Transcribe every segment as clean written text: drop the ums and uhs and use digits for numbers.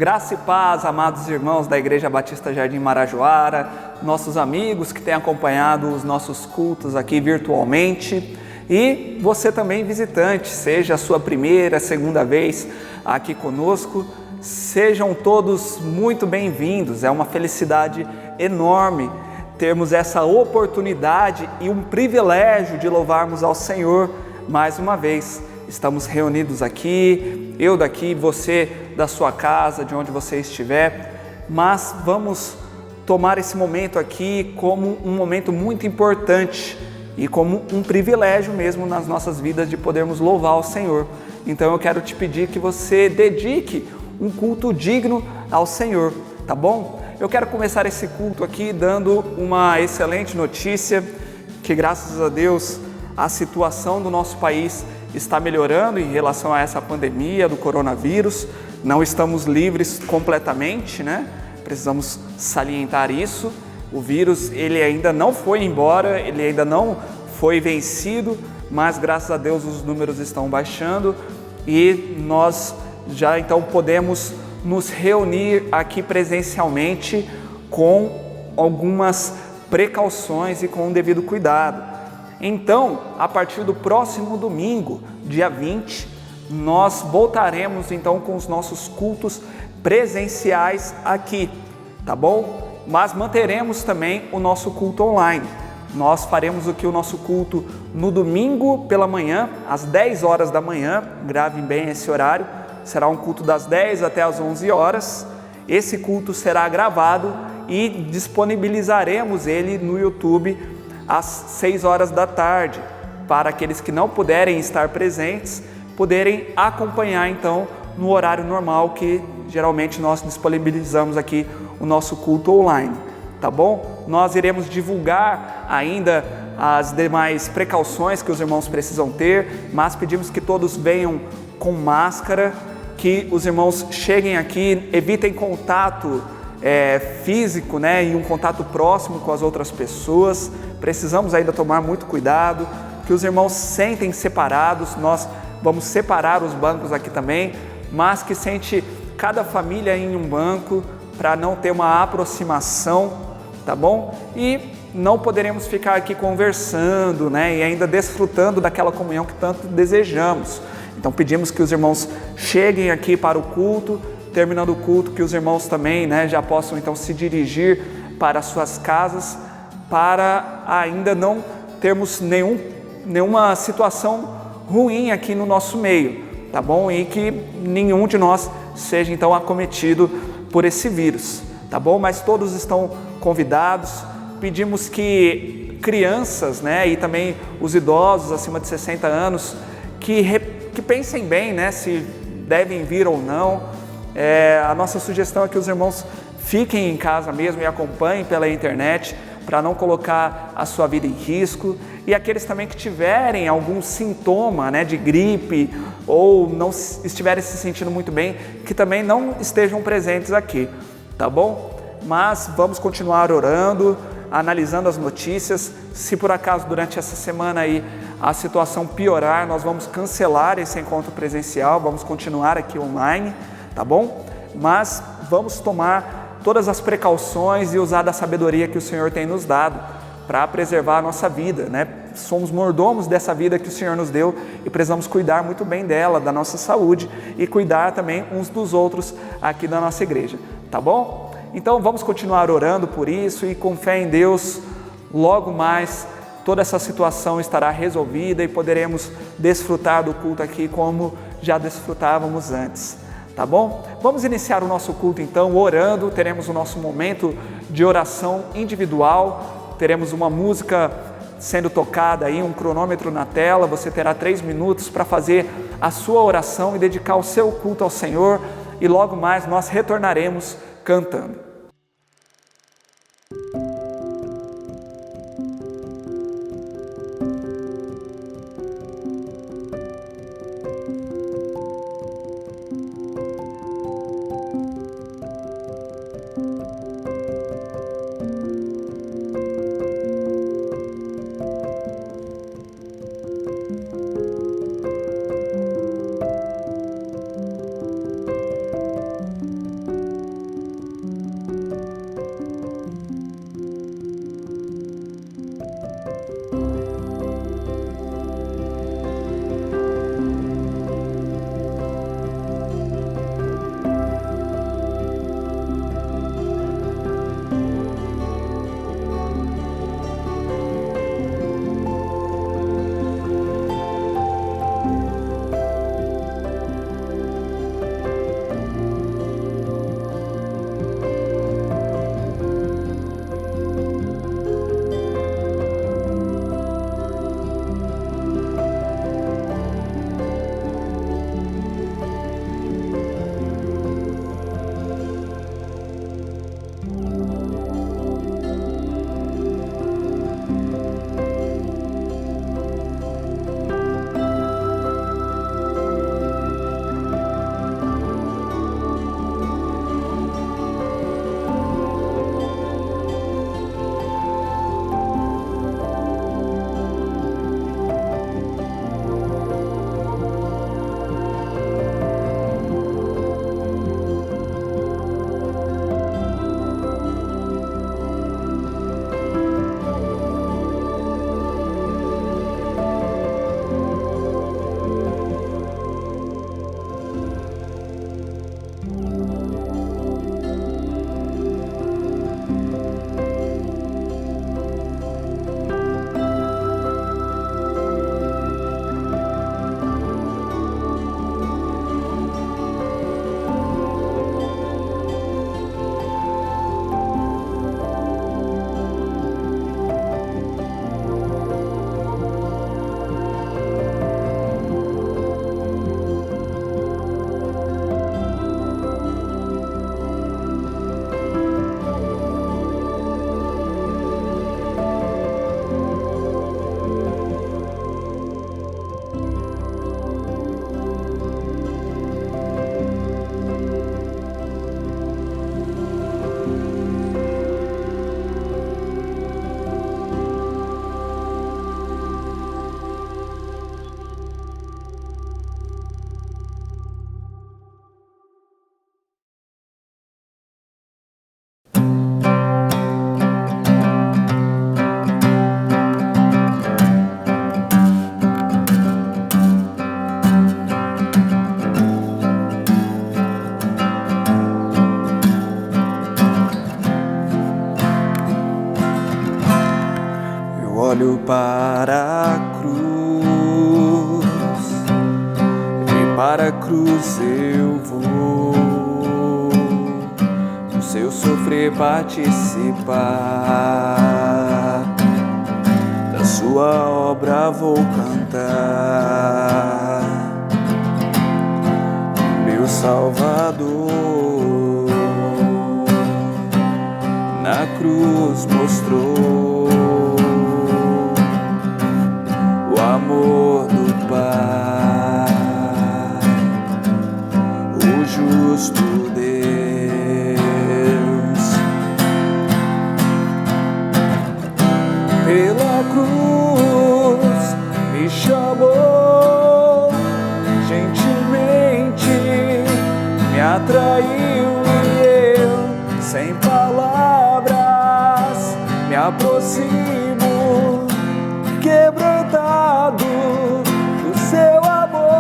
Graça e paz, amados irmãos da Igreja Batista Jardim Marajoara, nossos amigos que têm acompanhado os nossos cultos aqui virtualmente e você também visitante, seja a sua primeira, segunda vez aqui conosco, sejam todos muito bem-vindos. É uma felicidade enorme termos essa oportunidade e um privilégio de louvarmos ao Senhor mais uma vez. Estamos reunidos aqui, eu daqui, você da sua casa, de onde você estiver, mas vamos tomar esse momento aqui como um momento muito importante e como um privilégio mesmo nas nossas vidas de podermos louvar ao Senhor. Então eu quero te pedir que você dedique um culto digno ao Senhor, tá bom? Eu quero começar esse culto aqui dando uma excelente notícia, que graças a Deus a situação do nosso país está melhorando em relação a essa pandemia do coronavírus. Não estamos livres completamente, né? Precisamos salientar isso. O vírus, ele ainda não foi embora, ele ainda não foi vencido, mas graças a Deus os números estão baixando e nós já então podemos nos reunir aqui presencialmente com algumas precauções e com o devido cuidado. Então, a partir do próximo domingo, dia 20, nós voltaremos então com os nossos cultos presenciais aqui, tá bom? Mas manteremos também o nosso culto online. Nós faremos aqui o nosso culto no domingo pela manhã, às 10 horas da manhã, gravem bem esse horário, será um culto das 10 até as 11 horas. Esse culto será gravado e disponibilizaremos ele no YouTube às 6 horas da tarde, para aqueles que não puderem estar presentes, poderem acompanhar então no horário normal que geralmente nós disponibilizamos aqui o nosso culto online, tá bom? Nós iremos divulgar ainda as demais precauções que os irmãos precisam ter, mas pedimos que todos venham com máscara, que os irmãos cheguem aqui, evitem contato físico, né, e um contato próximo com as outras pessoas. Precisamos ainda tomar muito cuidado, que os irmãos sentem separados. Nós vamos separar os bancos aqui também, mas que sente cada família em um banco para não ter uma aproximação, tá bom? E não poderemos ficar aqui conversando, né, e ainda desfrutando daquela comunhão que tanto desejamos. Então pedimos que os irmãos cheguem aqui para o culto, terminando o culto, que os irmãos também, né, já possam então se dirigir para as suas casas, para ainda não termos nenhuma situação ruim aqui no nosso meio, tá bom? E que nenhum de nós seja então acometido por esse vírus, tá bom? Mas todos estão convidados. Pedimos que crianças, né, e também os idosos acima de 60 anos, que pensem bem, né, se devem vir ou não. A nossa sugestão é que os irmãos fiquem em casa mesmo e acompanhem pela internet, para não colocar a sua vida em risco. E aqueles também que tiverem algum sintoma, né, de gripe ou não estiverem se sentindo muito bem, que também não estejam presentes aqui, tá bom? Mas vamos continuar orando, analisando as notícias. Se por acaso durante essa semana aí a situação piorar, nós vamos cancelar esse encontro presencial, vamos continuar aqui online, tá bom? Mas vamos tomar todas as precauções e usar da sabedoria que o Senhor tem nos dado para preservar a nossa vida, né? Somos mordomos dessa vida que o Senhor nos deu e precisamos cuidar muito bem dela, da nossa saúde e cuidar também uns dos outros aqui da nossa igreja, tá bom? Então vamos continuar orando por isso e com fé em Deus, logo mais toda essa situação estará resolvida e poderemos desfrutar do culto aqui como já desfrutávamos antes. Tá bom? Vamos iniciar o nosso culto então orando. Teremos o nosso momento de oração individual, teremos uma música sendo tocada aí, um cronômetro na tela. Você terá 3 minutos para fazer a sua oração e dedicar o seu culto ao Senhor, e logo mais nós retornaremos cantando. olho para a cruz, e para a cruz eu vou, no seu sofrer participar, da sua obra vou cantar. Meu Salvador na cruz mostrou o amor do Pai, o justo Deus. Pela cruz me chamou, gentilmente me atraiu, e eu, sem palavras, me aproximo, quebrantado do seu amor.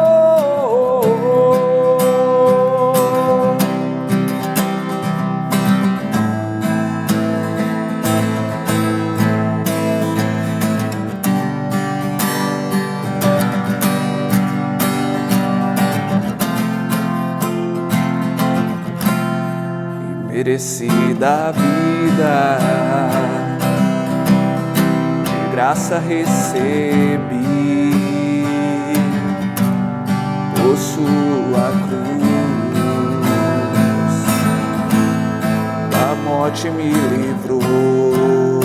Merecida a vida, de graça recebi, por sua cruz, da morte me livrou,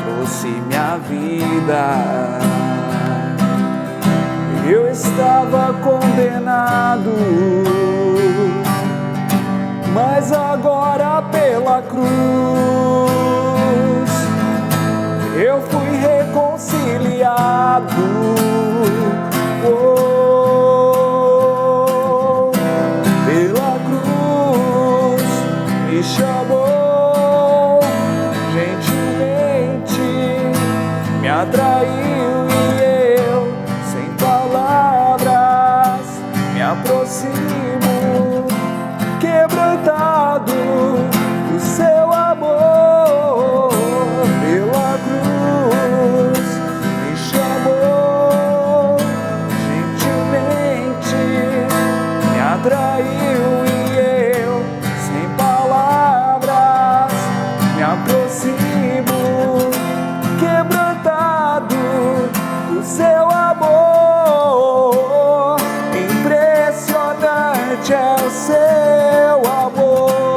trouxe minha vida. Eu estava condenado, mas agora pela cruz eu fui reconciliado. Pela cruz me chamou, gentilmente me atraiu, e eu, sem palavras, me aproximo, quebrantado do seu amor. Pela cruz me chamou, gentilmente me atraiu, e eu, sem palavras, me aproximo, quebrantado do seu amor. Impressionante é o seu amor.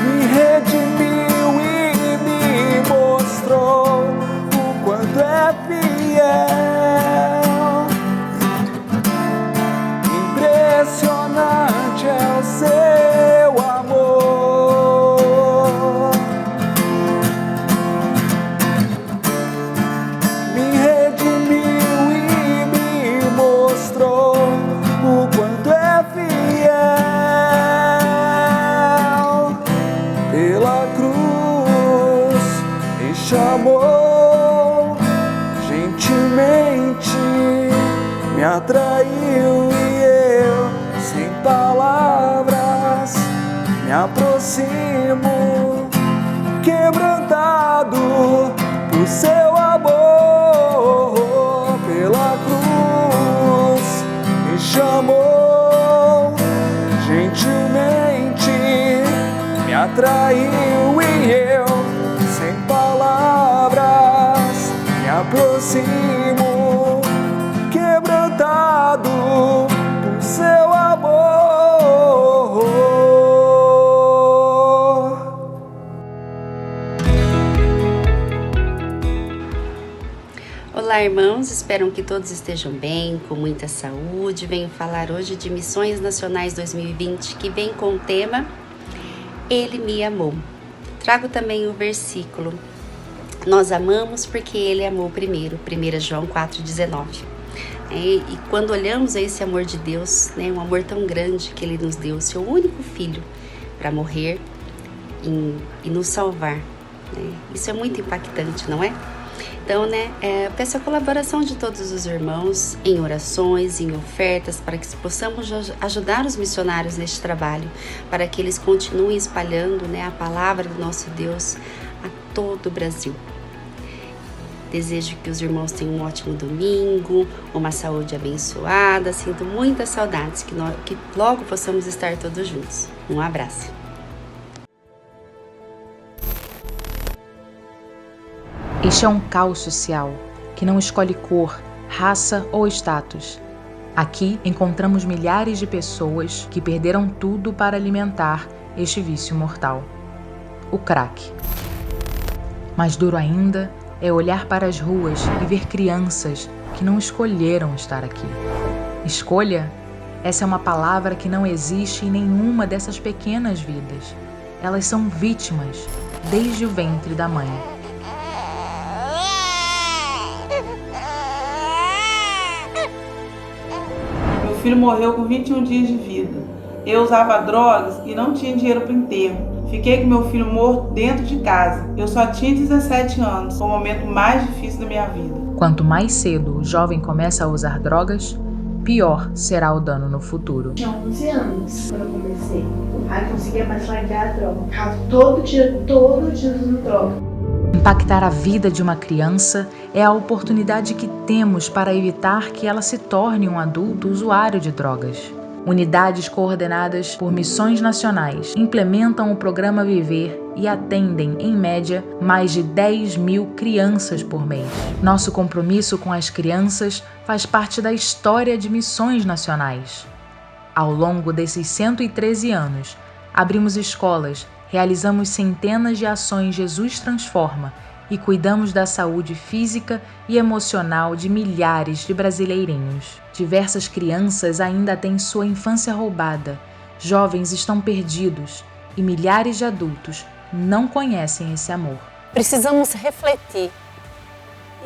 Me redimiu e me mostrou o quanto é fiel. Impressionante é o seu amor. Me redimiu e me mostrou o quanto é fiel. Pela cruz me chamou, gentilmente me atraiu, e eu, sem palavras, me aproximo, quebrantado por seu amor. Pela cruz me chamou, gentilmente me atraiu, e eu, sem palavras, me aproximo, quebrantado por seu amor. Olá, irmãos, espero que todos estejam bem, com muita saúde. Venho falar hoje de Missões Nacionais 2020, que vem com o tema Ele me amou. Trago também o versículo: nós amamos porque Ele amou primeiro, 1 João 4,19. E quando olhamos a esse amor de Deus, um amor tão grande que Ele nos deu, o seu único Filho, para morrer e nos salvar, isso é muito impactante, não é? Então, peço a colaboração de todos os irmãos em orações, em ofertas, para que possamos ajudar os missionários neste trabalho, para que eles continuem espalhando a palavra do nosso Deus a todo o Brasil. Desejo que os irmãos tenham um ótimo domingo, uma saúde abençoada. Sinto muitas saudades, que logo possamos estar todos juntos. Um abraço. Este é um caos social que não escolhe cor, raça ou status. Aqui encontramos milhares de pessoas que perderam tudo para alimentar este vício mortal, o crack. Mais duro ainda é olhar para as ruas e ver crianças que não escolheram estar aqui. Escolha? Essa é uma palavra que não existe em nenhuma dessas pequenas vidas. Elas são vítimas desde o ventre da mãe. Meu filho morreu com 21 dias de vida. Eu usava drogas e não tinha dinheiro para o enterro. Fiquei com meu filho morto dentro de casa. Eu só tinha 17 anos, foi o momento mais difícil da minha vida. Quanto mais cedo o jovem começa a usar drogas, pior será o dano no futuro. Tinha 11 anos quando eu comecei. Aí eu conseguia mais largar a droga. Ficava todo dia usando droga. Impactar a vida de uma criança é a oportunidade que temos para evitar que ela se torne um adulto usuário de drogas. Unidades coordenadas por missões nacionais implementam o programa Viver e atendem, em média, mais de 10.000 crianças por mês. Nosso compromisso com as crianças faz parte da história de missões nacionais. Ao longo desses 113 anos, abrimos escolas, realizamos centenas de ações Jesus Transforma e cuidamos da saúde física e emocional de milhares de brasileirinhos. Diversas crianças ainda têm sua infância roubada, jovens estão perdidos e milhares de adultos não conhecem esse amor. Precisamos refletir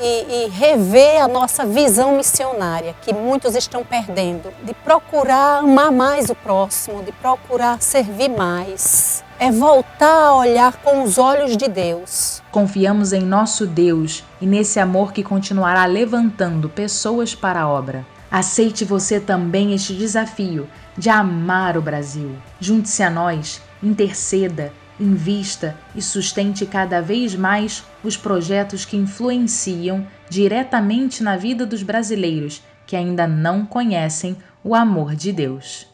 e rever a nossa visão missionária, que muitos estão perdendo, de procurar amar mais o próximo, de procurar servir mais. É voltar a olhar com os olhos de Deus. Confiamos em nosso Deus e nesse amor que continuará levantando pessoas para a obra. Aceite você também este desafio de amar o Brasil. Junte-se a nós, interceda, invista e sustente cada vez mais os projetos que influenciam diretamente na vida dos brasileiros que ainda não conhecem o amor de Deus.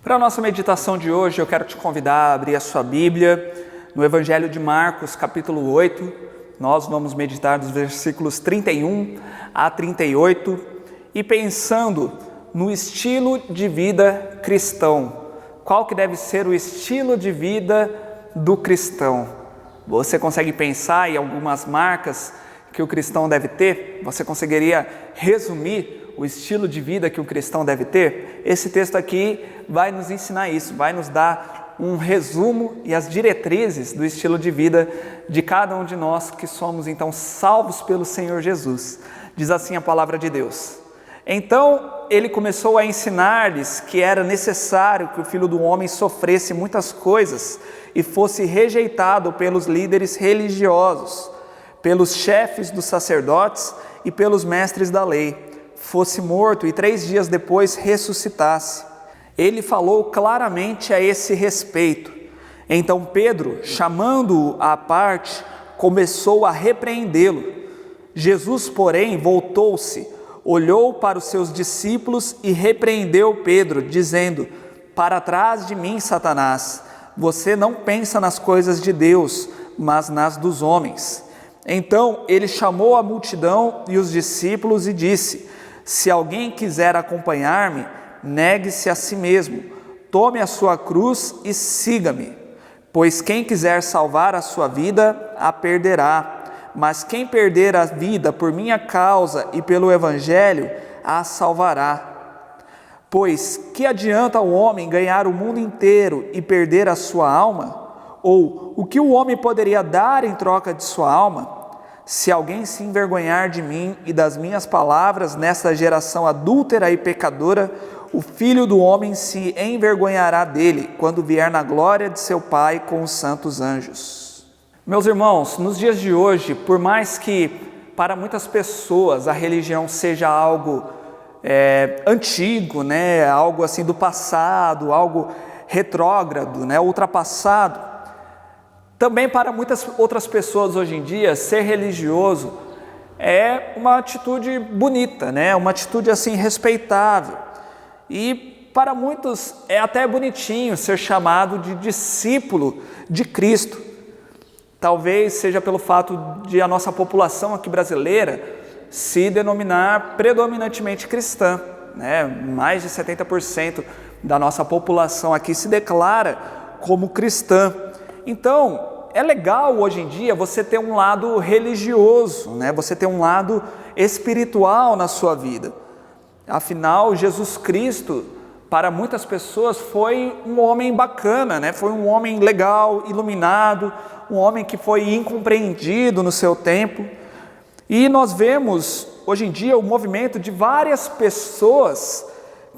Para a nossa meditação de hoje, eu quero te convidar a abrir a sua Bíblia no Evangelho de Marcos, capítulo 8. Nós vamos meditar dos versículos 31 a 38 e pensando no estilo de vida cristão. Qual que deve ser o estilo de vida do cristão? Você consegue pensar em algumas marcas que o cristão deve ter? Você conseguiria resumir o estilo de vida que o cristão deve ter? Esse texto aqui vai nos ensinar isso, vai nos dar um resumo e as diretrizes do estilo de vida de cada um de nós que somos então salvos pelo Senhor Jesus. Diz assim a palavra de Deus: então ele começou a ensinar-lhes que era necessário que o Filho do Homem sofresse muitas coisas e fosse rejeitado pelos líderes religiosos, pelos chefes dos sacerdotes e pelos mestres da lei, fosse morto e 3 dias depois ressuscitasse. Ele falou claramente a esse respeito. Então Pedro, chamando-o à parte, começou a repreendê-lo. Jesus, porém, voltou-se, olhou para os seus discípulos e repreendeu Pedro, dizendo: para trás de mim, Satanás, você não pensa nas coisas de Deus, mas nas dos homens. Então ele chamou a multidão e os discípulos e disse: se alguém quiser acompanhar-me, negue-se a si mesmo, tome a sua cruz e siga-me. Pois quem quiser salvar a sua vida, a perderá. Mas quem perder a vida por minha causa e pelo Evangelho, a salvará. Pois que adianta ao homem ganhar o mundo inteiro e perder a sua alma? Ou o que o homem poderia dar em troca de sua alma? Se alguém se envergonhar de mim e das minhas palavras nesta geração adúltera e pecadora, o Filho do Homem se envergonhará dele quando vier na glória de seu Pai com os santos anjos. Meus irmãos, nos dias de hoje, por mais que para muitas pessoas a religião seja algo antigo, né? Algo assim do passado, algo retrógrado, né? Ultrapassado, também para muitas outras pessoas hoje em dia, ser religioso é uma atitude bonita, né? Uma atitude assim respeitável. E para muitos é até bonitinho ser chamado de discípulo de Cristo. Talvez seja pelo fato de a nossa população aqui brasileira se denominar predominantemente cristã, né? Mais de 70% da nossa população aqui se declara como cristã. Então, é legal hoje em dia você ter um lado religioso, né? Você ter um lado espiritual na sua vida. Afinal, Jesus Cristo, para muitas pessoas, foi um homem bacana, né? Foi um homem legal, iluminado, um homem que foi incompreendido no seu tempo. E nós vemos, hoje em dia, o movimento de várias pessoas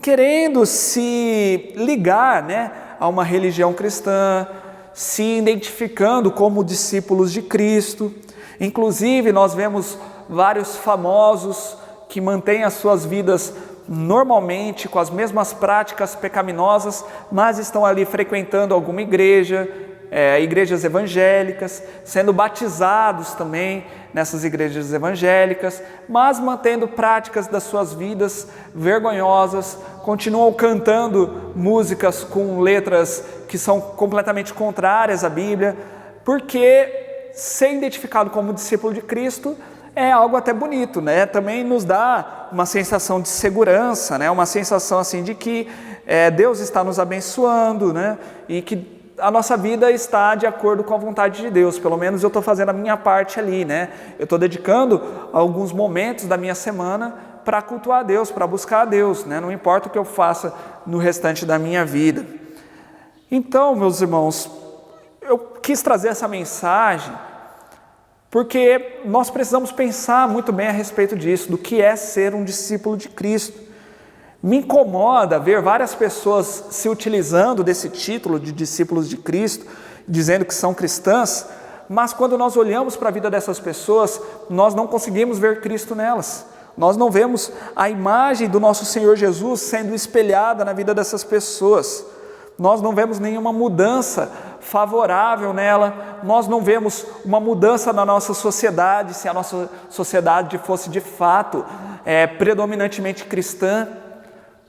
querendo se ligar, né, a uma religião cristã, se identificando como discípulos de Cristo. Inclusive, nós vemos vários famosos que mantêm as suas vidas normalmente, com as mesmas práticas pecaminosas, mas estão ali frequentando alguma igreja, igrejas evangélicas, sendo batizados também nessas igrejas evangélicas, mas mantendo práticas das suas vidas vergonhosas, continuam cantando músicas com letras que são completamente contrárias à Bíblia, porque ser identificado como discípulo de Cristo é algo até bonito, né? Também nos dá uma sensação de segurança, né? Uma sensação assim de que Deus está nos abençoando, né? E que a nossa vida está de acordo com a vontade de Deus. Pelo menos eu estou fazendo a minha parte ali, né? Eu estou dedicando alguns momentos da minha semana para cultuar a Deus, para buscar a Deus, né? Não importa o que eu faça no restante da minha vida. Então, meus irmãos, eu quis trazer essa mensagem porque nós precisamos pensar muito bem a respeito disso, do que é ser um discípulo de Cristo. Me incomoda ver várias pessoas se utilizando desse título de discípulos de Cristo, dizendo que são cristãs, mas quando nós olhamos para a vida dessas pessoas, nós não conseguimos ver Cristo nelas. Nós não vemos a imagem do nosso Senhor Jesus sendo espelhada na vida dessas pessoas. Nós não vemos nenhuma mudança favorável nela, nós não vemos uma mudança na nossa sociedade, se a nossa sociedade fosse de fato predominantemente cristã.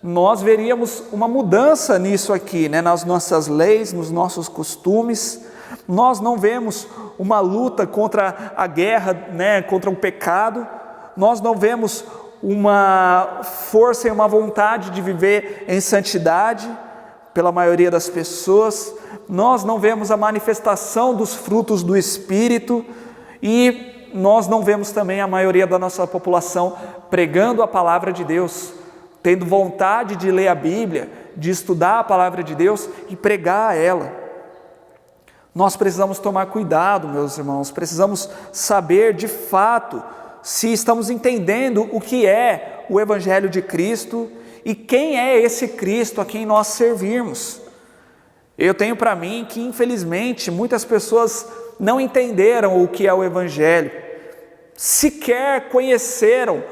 Nós veríamos uma mudança nisso aqui, né? Nas nossas leis, nos nossos costumes. Nós não vemos uma luta contra a guerra, né? Contra o pecado. Nós não vemos uma força e uma vontade de viver em santidade pela maioria das pessoas. Nós não vemos a manifestação dos frutos do Espírito e nós não vemos também a maioria da nossa população pregando a palavra de Deus, tendo vontade de ler a Bíblia, de estudar a palavra de Deus e pregar ela. Nós precisamos tomar cuidado, meus irmãos, precisamos saber de fato se estamos entendendo o que é o Evangelho de Cristo e quem é esse Cristo a quem nós servimos. Eu tenho para mim que, infelizmente, muitas pessoas não entenderam o que é o Evangelho, sequer conheceram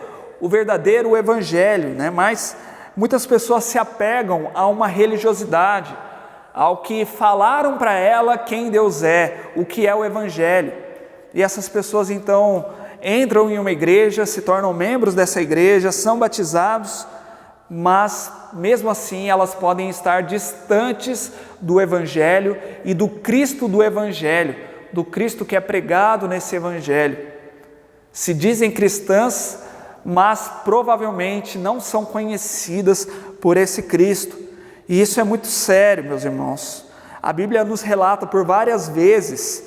o verdadeiro Evangelho, né? Mas muitas pessoas se apegam a uma religiosidade, ao que falaram para ela quem Deus é, o que é o Evangelho. E essas pessoas então entram em uma igreja, se tornam membros dessa igreja, são batizados, mas mesmo assim elas podem estar distantes do Evangelho e do Cristo do Evangelho, do Cristo que é pregado nesse Evangelho. Se dizem cristãs, mas provavelmente não são conhecidas por esse Cristo. E isso é muito sério, meus irmãos. A Bíblia nos relata por várias vezes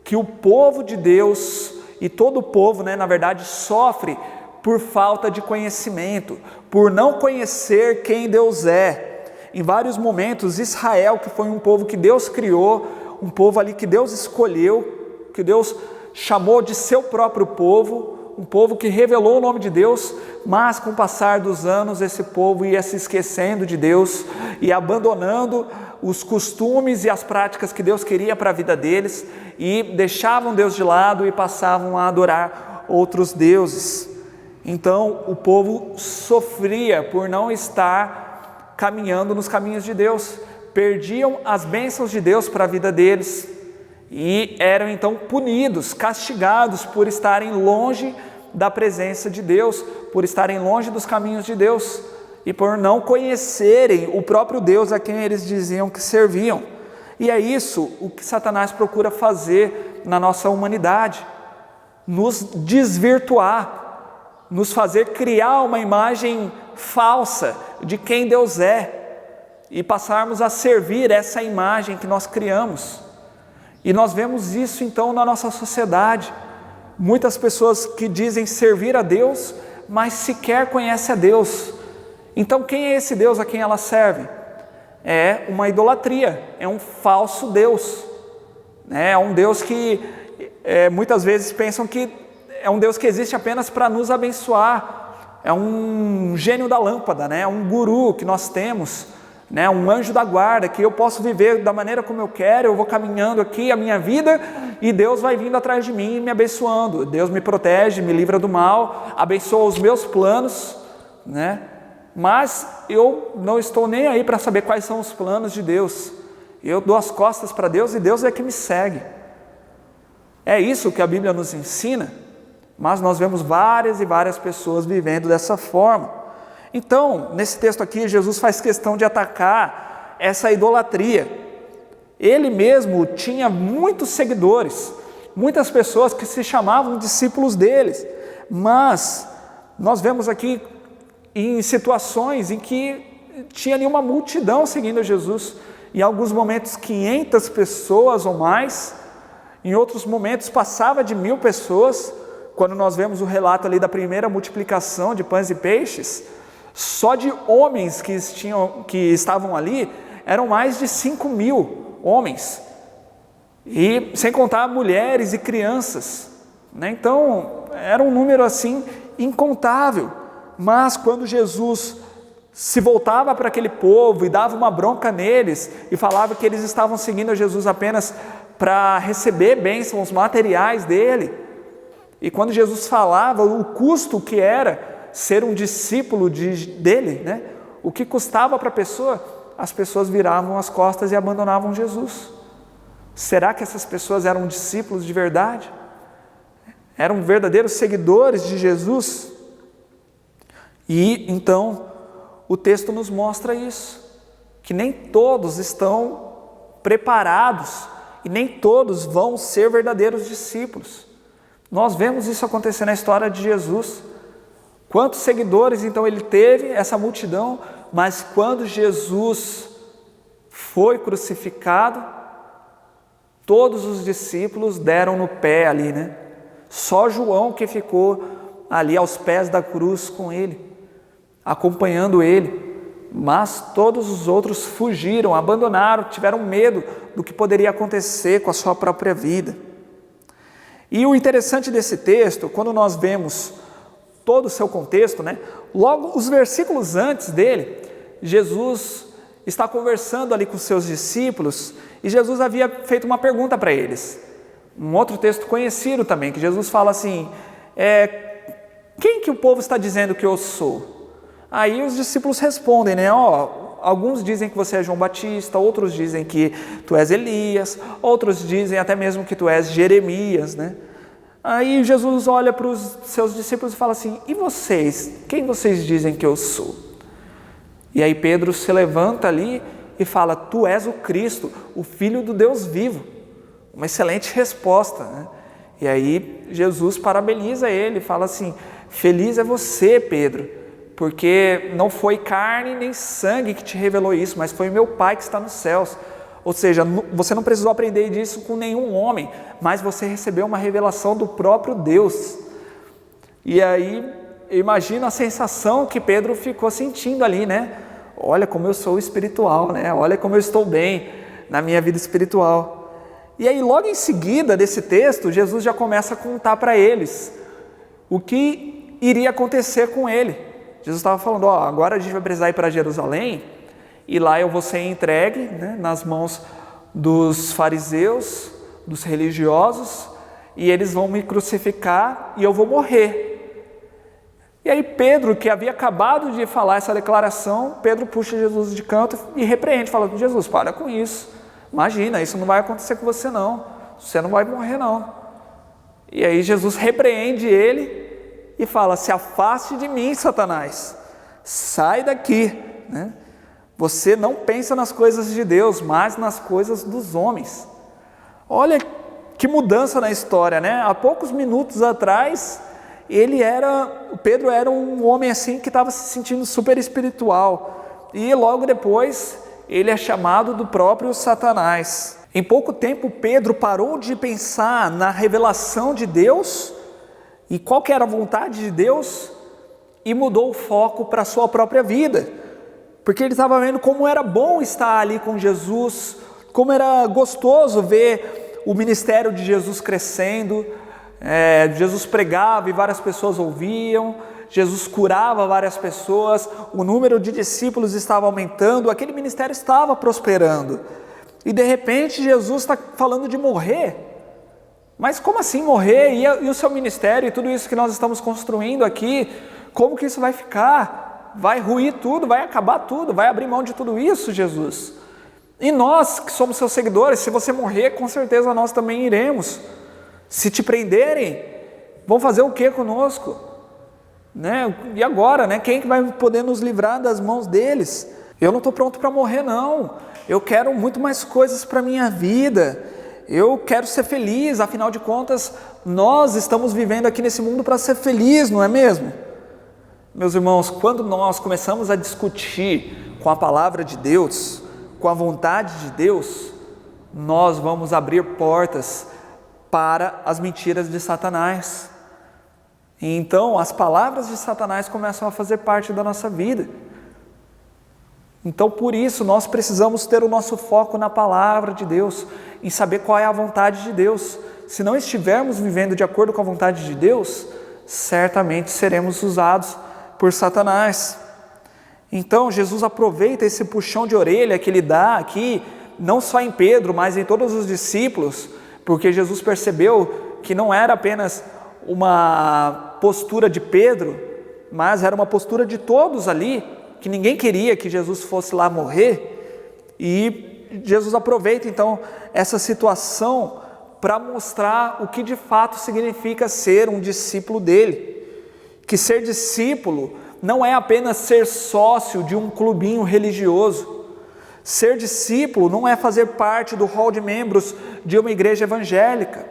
que o povo de Deus, e todo o povo, né, na verdade, sofre por falta de conhecimento, por não conhecer quem Deus é. Em vários momentos, Israel, que foi um povo que Deus criou, um povo ali que Deus escolheu, que Deus chamou de seu próprio povo, um povo que revelou o nome de Deus, mas com o passar dos anos esse povo ia se esquecendo de Deus e abandonando os costumes e as práticas que Deus queria para a vida deles e deixavam Deus de lado e passavam a adorar outros deuses. Então o povo sofria por não estar caminhando nos caminhos de Deus, perdiam as bênçãos de Deus para a vida deles e eram então punidos, castigados por estarem longe da presença de Deus, por estarem longe dos caminhos de Deus e por não conhecerem o próprio Deus a quem eles diziam que serviam. E é isso o que Satanás procura fazer na nossa humanidade, nos desvirtuar, nos fazer criar uma imagem falsa de quem Deus é e passarmos a servir essa imagem que nós criamos. E nós vemos isso então na nossa sociedade. Muitas pessoas que dizem servir a Deus, mas sequer conhecem a Deus. Então quem é esse Deus a quem elas servem? É uma idolatria, é um falso Deus. É um Deus que muitas vezes pensam que é um Deus que existe apenas para nos abençoar. É um gênio da lâmpada, né? Um guru que nós temos, né? Um anjo da guarda, que eu posso viver da maneira como eu quero, eu vou caminhando aqui a minha vida e Deus vai vindo atrás de mim e me abençoando. Deus me protege, me livra do mal, abençoa os meus planos, né? Mas eu não estou nem aí para saber quais são os planos de Deus. Eu dou as costas para Deus e Deus é que me segue. É isso que a Bíblia nos ensina, mas nós vemos várias e várias pessoas vivendo dessa forma. Então, nesse texto aqui, Jesus faz questão de atacar essa idolatria. Ele mesmo tinha muitos seguidores, muitas pessoas que se chamavam discípulos deles, mas nós vemos aqui em situações em que tinha ali uma multidão seguindo Jesus, em alguns momentos 500 pessoas ou mais, em outros momentos passava de 1000 pessoas. Quando nós vemos o relato ali da primeira multiplicação de pães e peixes, só de homens que estavam ali, eram mais de 5.000 homens, e sem contar mulheres e crianças, né? Então era um número assim incontável. Mas quando Jesus se voltava para aquele povo e dava uma bronca neles e falava que eles estavam seguindo a Jesus apenas para receber bênçãos materiais dele, e quando Jesus falava o custo que era ser um discípulo dele, né? O que custava para a pessoa, as pessoas viravam as costas e abandonavam Jesus. Será que essas pessoas eram discípulos de verdade? Eram verdadeiros seguidores de Jesus? E então o texto nos mostra isso, que nem todos estão preparados e nem todos vão ser verdadeiros discípulos. Nós vemos isso acontecer na história de Jesus. Quantos seguidores então ele teve, essa multidão, mas quando Jesus foi crucificado, todos os discípulos deram no pé ali, né? Só João que ficou ali aos pés da cruz com ele, acompanhando ele, mas todos os outros fugiram, abandonaram, tiveram medo do que poderia acontecer com a sua própria vida. E o interessante desse texto, quando nós vemos todo o seu contexto, né? Logo os versículos antes dele, Jesus está conversando ali com seus discípulos e Jesus havia feito uma pergunta para eles. Um outro texto conhecido também, que Jesus fala assim, quem que o povo está dizendo que eu sou? Aí os discípulos respondem, né? Alguns dizem que você é João Batista, outros dizem que tu és Elias, outros dizem até mesmo que tu és Jeremias, né? Aí Jesus olha para os seus discípulos e fala assim, e vocês? Quem vocês dizem que eu sou? E aí Pedro se levanta ali e fala, tu és o Cristo, o Filho do Deus vivo. Uma excelente resposta, né? E aí Jesus parabeniza ele, fala assim, feliz é você, Pedro, porque não foi carne nem sangue que te revelou isso, mas foi meu Pai que está nos céus. Ou seja, você não precisou aprender disso com nenhum homem, mas você recebeu uma revelação do próprio Deus. E aí imagino a sensação que Pedro ficou sentindo ali, né? Olha como eu sou espiritual, né? Olha como eu estou bem na minha vida espiritual. E aí, logo em seguida desse texto, Jesus já começa a contar para eles o que iria acontecer com ele. Jesus estava falando, agora a gente vai precisar ir para Jerusalém, e lá eu vou ser entregue, né, nas mãos dos fariseus, dos religiosos, e eles vão me crucificar e eu vou morrer. E aí Pedro, que havia acabado de falar essa declaração, Pedro puxa Jesus de canto e repreende, fala, Jesus, para com isso, imagina, isso não vai acontecer com você não, você não vai morrer não. E aí Jesus repreende ele e fala, se afaste de mim, Satanás, sai daqui, né? Você não pensa nas coisas de Deus, mas nas coisas dos homens. Olha que mudança na história, né? Há poucos minutos atrás, Pedro era um homem assim que estava se sentindo super espiritual. E logo depois, ele é chamado do próprio Satanás. Em pouco tempo, Pedro parou de pensar na revelação de Deus e qual que era a vontade de Deus e mudou o foco para a sua própria vida. Porque ele estava vendo como era bom estar ali com Jesus, como era gostoso ver o ministério de Jesus crescendo. Jesus pregava e várias pessoas ouviam, Jesus curava várias pessoas, o número de discípulos estava aumentando, aquele ministério estava prosperando. E de repente Jesus está falando de morrer. Mas como assim morrer? E o seu ministério e tudo isso que nós estamos construindo aqui, como que isso vai ficar? Vai ruir tudo, vai acabar tudo, vai abrir mão de tudo isso, Jesus. E nós que somos seus seguidores, se você morrer, com certeza nós também iremos. Se te prenderem, vão fazer o que conosco? Né? E agora, né? Quem que vai poder nos livrar das mãos deles? Eu não estou pronto para morrer não, eu quero muito mais coisas para a minha vida, eu quero ser feliz, afinal de contas, nós estamos vivendo aqui nesse mundo para ser feliz, não é mesmo? Meus irmãos, quando nós começamos a discutir com a palavra de Deus, com a vontade de Deus, nós vamos abrir portas para as mentiras de Satanás. E então as palavras de Satanás começam a fazer parte da nossa vida. Então por isso nós precisamos ter o nosso foco na palavra de Deus, em saber qual é a vontade de Deus. Se não estivermos vivendo de acordo com a vontade de Deus, certamente seremos usados por Satanás. Então Jesus aproveita esse puxão de orelha que ele dá aqui, não só em Pedro, mas em todos os discípulos, porque Jesus percebeu que não era apenas uma postura de Pedro, mas era uma postura de todos ali, que ninguém queria que Jesus fosse lá morrer. E Jesus aproveita então essa situação para mostrar o que de fato significa ser um discípulo dele. Que ser discípulo não é apenas ser sócio de um clubinho religioso. Ser discípulo não é fazer parte do hall de membros de uma igreja evangélica.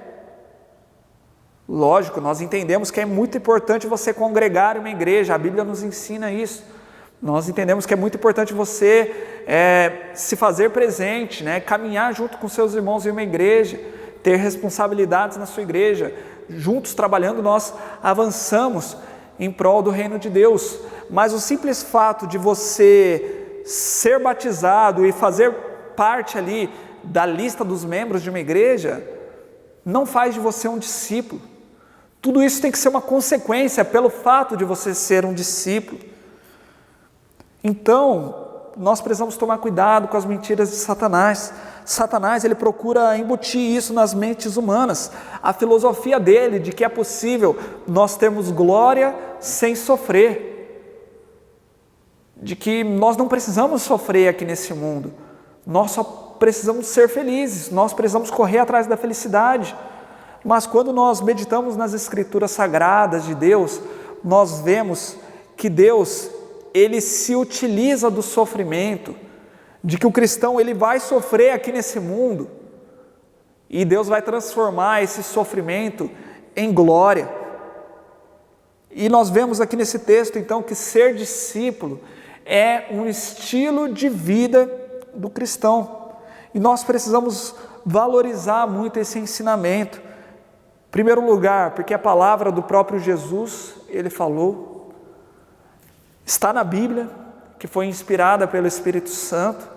Lógico, nós entendemos que é muito importante você congregar em uma igreja, a Bíblia nos ensina isso. Nós entendemos que é muito importante você se fazer presente, né? Caminhar junto com seus irmãos em uma igreja, ter responsabilidades na sua igreja. Juntos trabalhando nós avançamos em prol do reino de Deus. Mas o simples fato de você ser batizado e fazer parte ali da lista dos membros de uma igreja não faz de você um discípulo. Tudo isso tem que ser uma consequência pelo fato de você ser um discípulo. Então, nós precisamos tomar cuidado com as mentiras de Satanás. Satanás, ele procura embutir isso nas mentes humanas. A filosofia dele de que é possível nós termos glória sem sofrer. De que nós não precisamos sofrer aqui nesse mundo. Nós só precisamos ser felizes, nós precisamos correr atrás da felicidade. Mas quando nós meditamos nas escrituras sagradas de Deus, nós vemos que Deus, ele se utiliza do sofrimento, de que o cristão ele vai sofrer aqui nesse mundo, e Deus vai transformar esse sofrimento em glória. E nós vemos aqui nesse texto então que ser discípulo é um estilo de vida do cristão, e nós precisamos valorizar muito esse ensinamento. Em primeiro lugar, porque a palavra do próprio Jesus, ele falou. Está na Bíblia, que foi inspirada pelo Espírito Santo,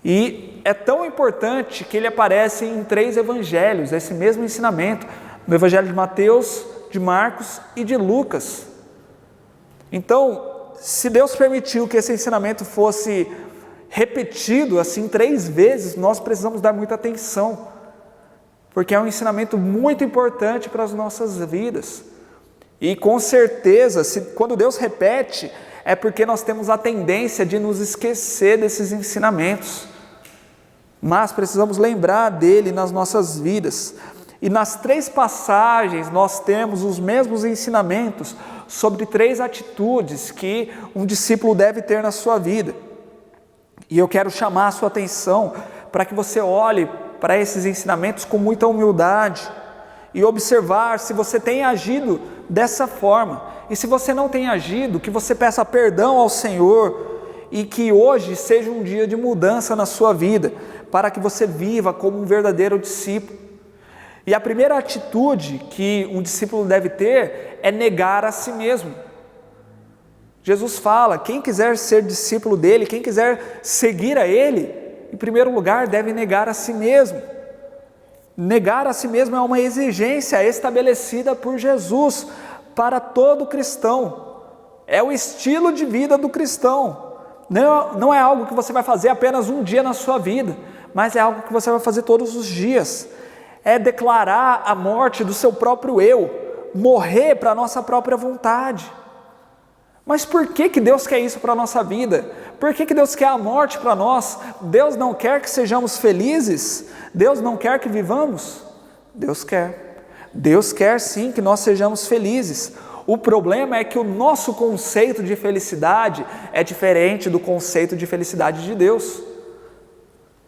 e é tão importante que ele aparece em 3 evangelhos, esse mesmo ensinamento, no Evangelho de Mateus, de Marcos e de Lucas. Então, se Deus permitiu que esse ensinamento fosse repetido assim 3 vezes, nós precisamos dar muita atenção, porque é um ensinamento muito importante para as nossas vidas. E com certeza, quando Deus repete, é porque nós temos a tendência de nos esquecer desses ensinamentos. Mas precisamos lembrar dele nas nossas vidas. E nas 3 passagens nós temos os mesmos ensinamentos sobre 3 atitudes que um discípulo deve ter na sua vida. E eu quero chamar a sua atenção para que você olhe para esses ensinamentos com muita humildade e observar se você tem agido dessa forma. E se você não tem agido, que você peça perdão ao Senhor e que hoje seja um dia de mudança na sua vida, para que você viva como um verdadeiro discípulo. E a primeira atitude que um discípulo deve ter é negar a si mesmo. Jesus fala, quem quiser ser discípulo dele, quem quiser seguir a ele, em primeiro lugar deve negar a si mesmo. Negar a si mesmo é uma exigência estabelecida por Jesus para todo cristão. É o estilo de vida do cristão. Não é algo que você vai fazer apenas um dia na sua vida, mas é algo que você vai fazer todos os dias. É declarar a morte do seu próprio eu, morrer para a nossa própria vontade. Mas por que Deus quer isso para a nossa vida? Por que Deus quer a morte para nós? Deus não quer que sejamos felizes? Deus não quer que vivamos? Deus quer. Deus quer sim que nós sejamos felizes. O problema é que o nosso conceito de felicidade é diferente do conceito de felicidade de Deus.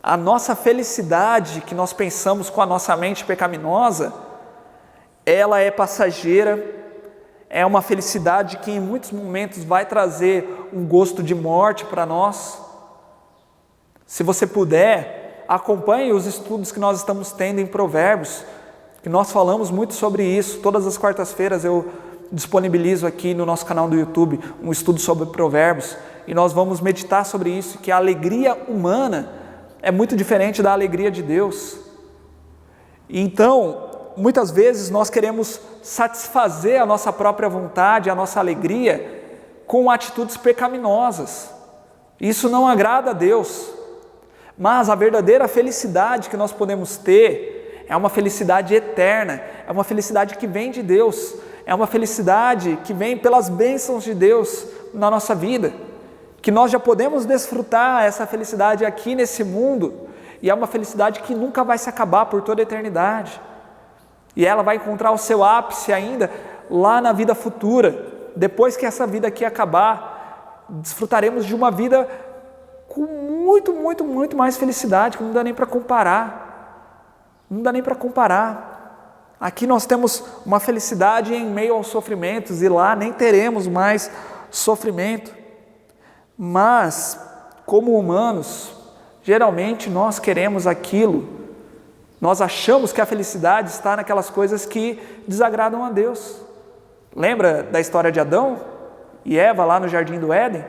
A nossa felicidade que nós pensamos com a nossa mente pecaminosa, ela é passageira, é uma felicidade que em muitos momentos vai trazer um gosto de morte para nós. Se você puder, acompanhe os estudos que nós estamos tendo em Provérbios, que nós falamos muito sobre isso. Todas as quartas-feiras eu disponibilizo aqui no nosso canal do YouTube um estudo sobre Provérbios, e nós vamos meditar sobre isso, que a alegria humana é muito diferente da alegria de Deus. Então, muitas vezes nós queremos satisfazer a nossa própria vontade, a nossa alegria, com atitudes pecaminosas. Isso não agrada a Deus. Mas a verdadeira felicidade que nós podemos ter é uma felicidade eterna, é uma felicidade que vem de Deus, é uma felicidade que vem pelas bênçãos de Deus na nossa vida, que nós já podemos desfrutar essa felicidade aqui nesse mundo, e é uma felicidade que nunca vai se acabar por toda a eternidade. E ela vai encontrar o seu ápice ainda lá na vida futura. Depois que essa vida aqui acabar, desfrutaremos de uma vida com muito, muito, muito mais felicidade, que não dá nem para comparar. Não dá nem para comparar. Aqui nós temos uma felicidade em meio aos sofrimentos, e lá nem teremos mais sofrimento. Mas, como humanos, geralmente nós queremos aquilo. Nós achamos que a felicidade está naquelas coisas que desagradam a Deus. Lembra da história de Adão e Eva lá no Jardim do Éden?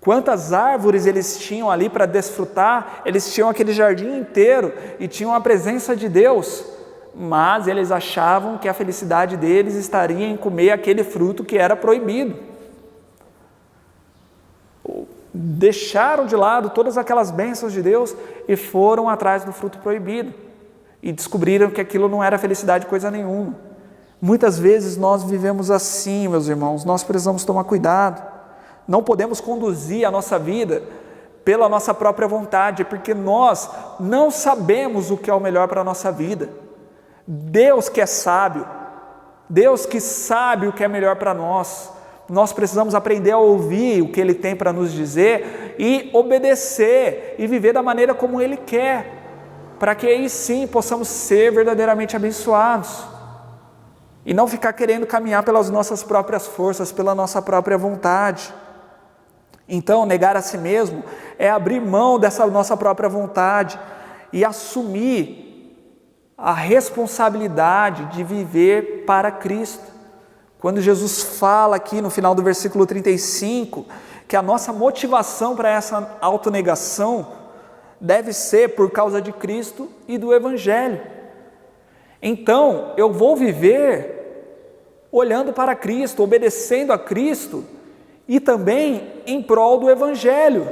Quantas árvores eles tinham ali para desfrutar? Eles tinham aquele jardim inteiro e tinham a presença de Deus, mas eles achavam que a felicidade deles estaria em comer aquele fruto que era proibido. Deixaram de lado todas aquelas bênçãos de Deus e foram atrás do fruto proibido, e descobriram que aquilo não era felicidade coisa nenhuma. Muitas vezes nós vivemos assim, meus irmãos. Nós precisamos tomar cuidado. Não podemos conduzir a nossa vida pela nossa própria vontade, porque nós não sabemos o que é o melhor para a nossa vida. Deus que é sábio, Deus que sabe o que é melhor para nós. Nós precisamos aprender a ouvir o que Ele tem para nos dizer e obedecer e viver da maneira como Ele quer, para que aí sim possamos ser verdadeiramente abençoados e não ficar querendo caminhar pelas nossas próprias forças, pela nossa própria vontade. Então, negar a si mesmo é abrir mão dessa nossa própria vontade e assumir a responsabilidade de viver para Cristo. Quando Jesus fala aqui no final do versículo 35, que a nossa motivação para essa autonegação deve ser por causa de Cristo e do Evangelho. Então, eu vou viver olhando para Cristo, obedecendo a Cristo e também em prol do Evangelho.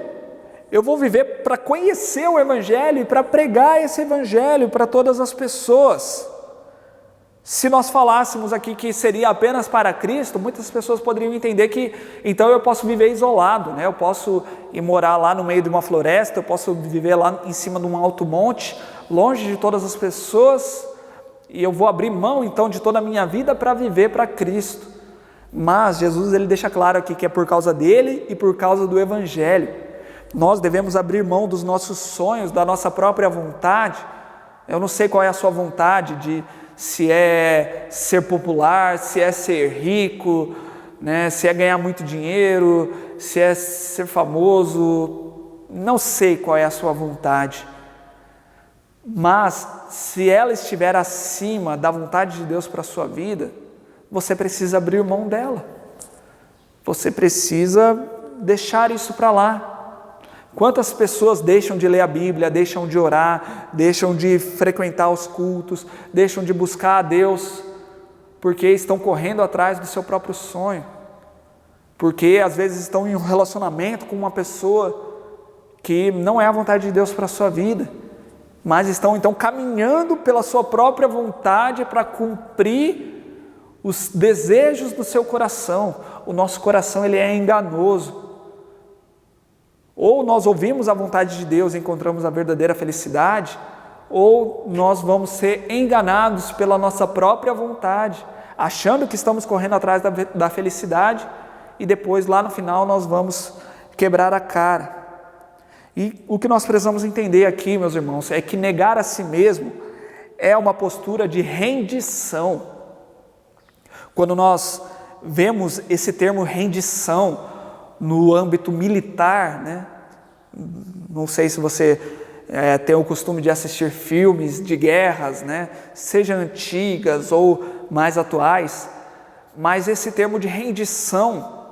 Eu vou viver para conhecer o Evangelho e para pregar esse Evangelho para todas as pessoas. Se nós falássemos aqui que seria apenas para Cristo, muitas pessoas poderiam entender que então eu posso viver isolado, né? Eu posso ir morar lá no meio de uma floresta, eu posso viver lá em cima de um alto monte, longe de todas as pessoas, e eu vou abrir mão então de toda a minha vida para viver para Cristo. Mas Jesus ele deixa claro aqui que é por causa dele e por causa do Evangelho. Nós devemos abrir mão dos nossos sonhos, da nossa própria vontade. Eu não sei qual é a sua vontade, se é ser popular, se é ser rico, né? Se é ganhar muito dinheiro, se é ser famoso, não sei qual é a sua vontade. Mas se ela estiver acima da vontade de Deus para a sua vida, você precisa abrir mão dela. Você precisa deixar isso para lá. Quantas pessoas deixam de ler a Bíblia, deixam de orar, deixam de frequentar os cultos, deixam de buscar a Deus, porque estão correndo atrás do seu próprio sonho, porque às vezes estão em um relacionamento com uma pessoa que não é a vontade de Deus para a sua vida, mas estão então caminhando pela sua própria vontade para cumprir os desejos do seu coração. O nosso coração ele é enganoso. Ou nós ouvimos a vontade de Deus e encontramos a verdadeira felicidade, ou nós vamos ser enganados pela nossa própria vontade, achando que estamos correndo atrás da felicidade e depois lá no final nós vamos quebrar a cara. E o que nós precisamos entender aqui, meus irmãos, é que negar a si mesmo é uma postura de rendição. Quando nós vemos esse termo rendição no âmbito militar, né? Não sei se você tem o costume de assistir filmes de guerras, né? Seja antigas ou mais atuais, mas esse termo de rendição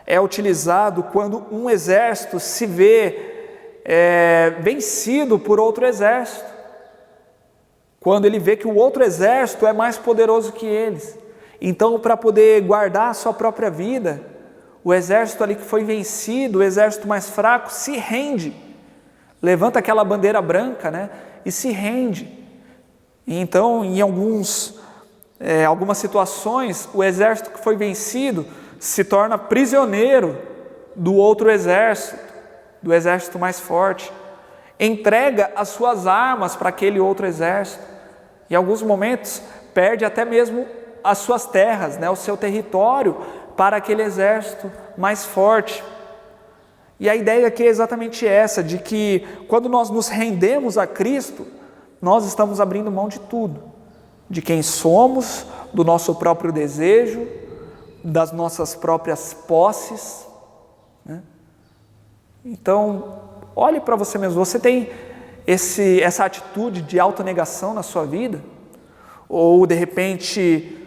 é utilizado quando um exército se vê vencido por outro exército, quando ele vê que o outro exército é mais poderoso que eles. Então, para poder guardar a sua própria vida, o exército ali que foi vencido, o exército mais fraco, se rende, levanta aquela bandeira branca, né, e se rende. E então, em algumas situações, o exército que foi vencido se torna prisioneiro do outro exército, do exército mais forte, entrega as suas armas para aquele outro exército, e em alguns momentos perde até mesmo as suas terras, né, o seu território, para aquele exército mais forte. E a ideia aqui é exatamente essa, de que quando nós nos rendemos a Cristo, nós estamos abrindo mão de tudo, de quem somos, do nosso próprio desejo, das nossas próprias posses, né? Então, olhe para você mesmo, você tem essa atitude de autonegação na sua vida? Ou de repente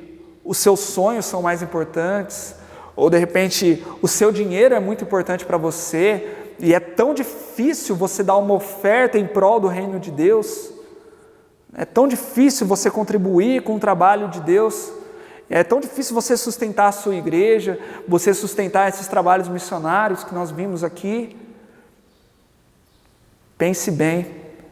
os seus sonhos são mais importantes, ou de repente o seu dinheiro é muito importante para você e é tão difícil você dar uma oferta em prol do reino de Deus, é tão difícil você contribuir com o trabalho de Deus, é tão difícil você sustentar a sua igreja, você sustentar esses trabalhos missionários que nós vimos aqui. Pense bem,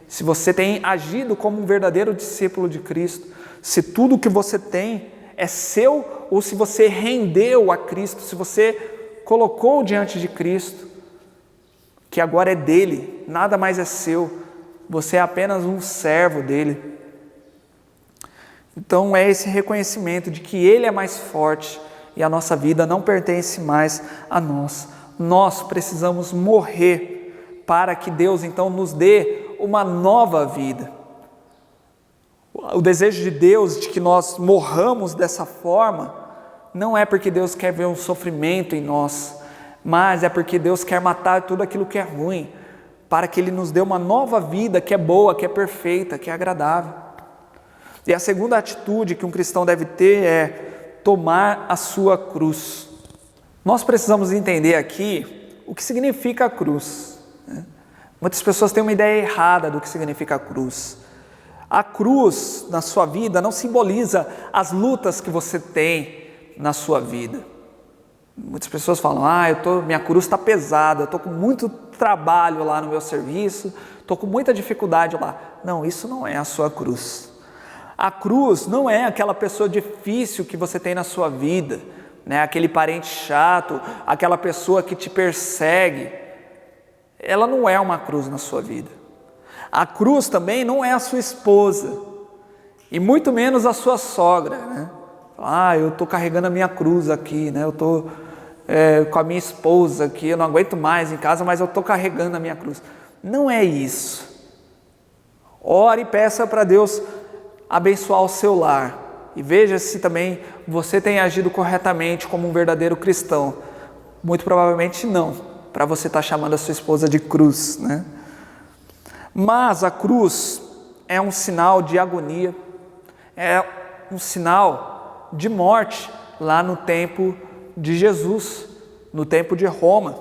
se você tem agido como um verdadeiro discípulo de Cristo, se tudo o que você tem é seu, ou se você rendeu a Cristo, se você colocou diante de Cristo, que agora é dele, nada mais é seu, você é apenas um servo dele. Então é esse reconhecimento de que ele é mais forte e a nossa vida não pertence mais a nós. Nós precisamos morrer para que Deus então nos dê uma nova vida. O desejo de Deus de que nós morramos dessa forma não é porque Deus quer ver um sofrimento em nós, mas é porque Deus quer matar tudo aquilo que é ruim, para que Ele nos dê uma nova vida que é boa, que é perfeita, que é agradável. E a segunda atitude que um cristão deve ter é tomar a sua cruz. Nós precisamos entender aqui o que significa a cruz. Muitas pessoas têm uma ideia errada do que significa a cruz. A cruz na sua vida não simboliza as lutas que você tem na sua vida. Muitas pessoas falam, minha cruz está pesada, eu estou com muito trabalho lá no meu serviço, estou com muita dificuldade lá. Não, isso não é a sua cruz. A cruz não é aquela pessoa difícil que você tem na sua vida, né? Aquele parente chato, aquela pessoa que te persegue. Ela não é uma cruz na sua vida. A cruz também não é a sua esposa, e muito menos a sua sogra, né? Eu estou carregando a minha cruz aqui, né? Eu estou com a minha esposa aqui, eu não aguento mais em casa, mas eu estou carregando a minha cruz. Não é isso. Ore e peça para Deus abençoar o seu lar. E veja se também você tem agido corretamente como um verdadeiro cristão. Muito provavelmente não, para você estar chamando a sua esposa de cruz, né? Mas a cruz é um sinal de agonia, é um sinal de morte lá no tempo de Jesus, no tempo de Roma.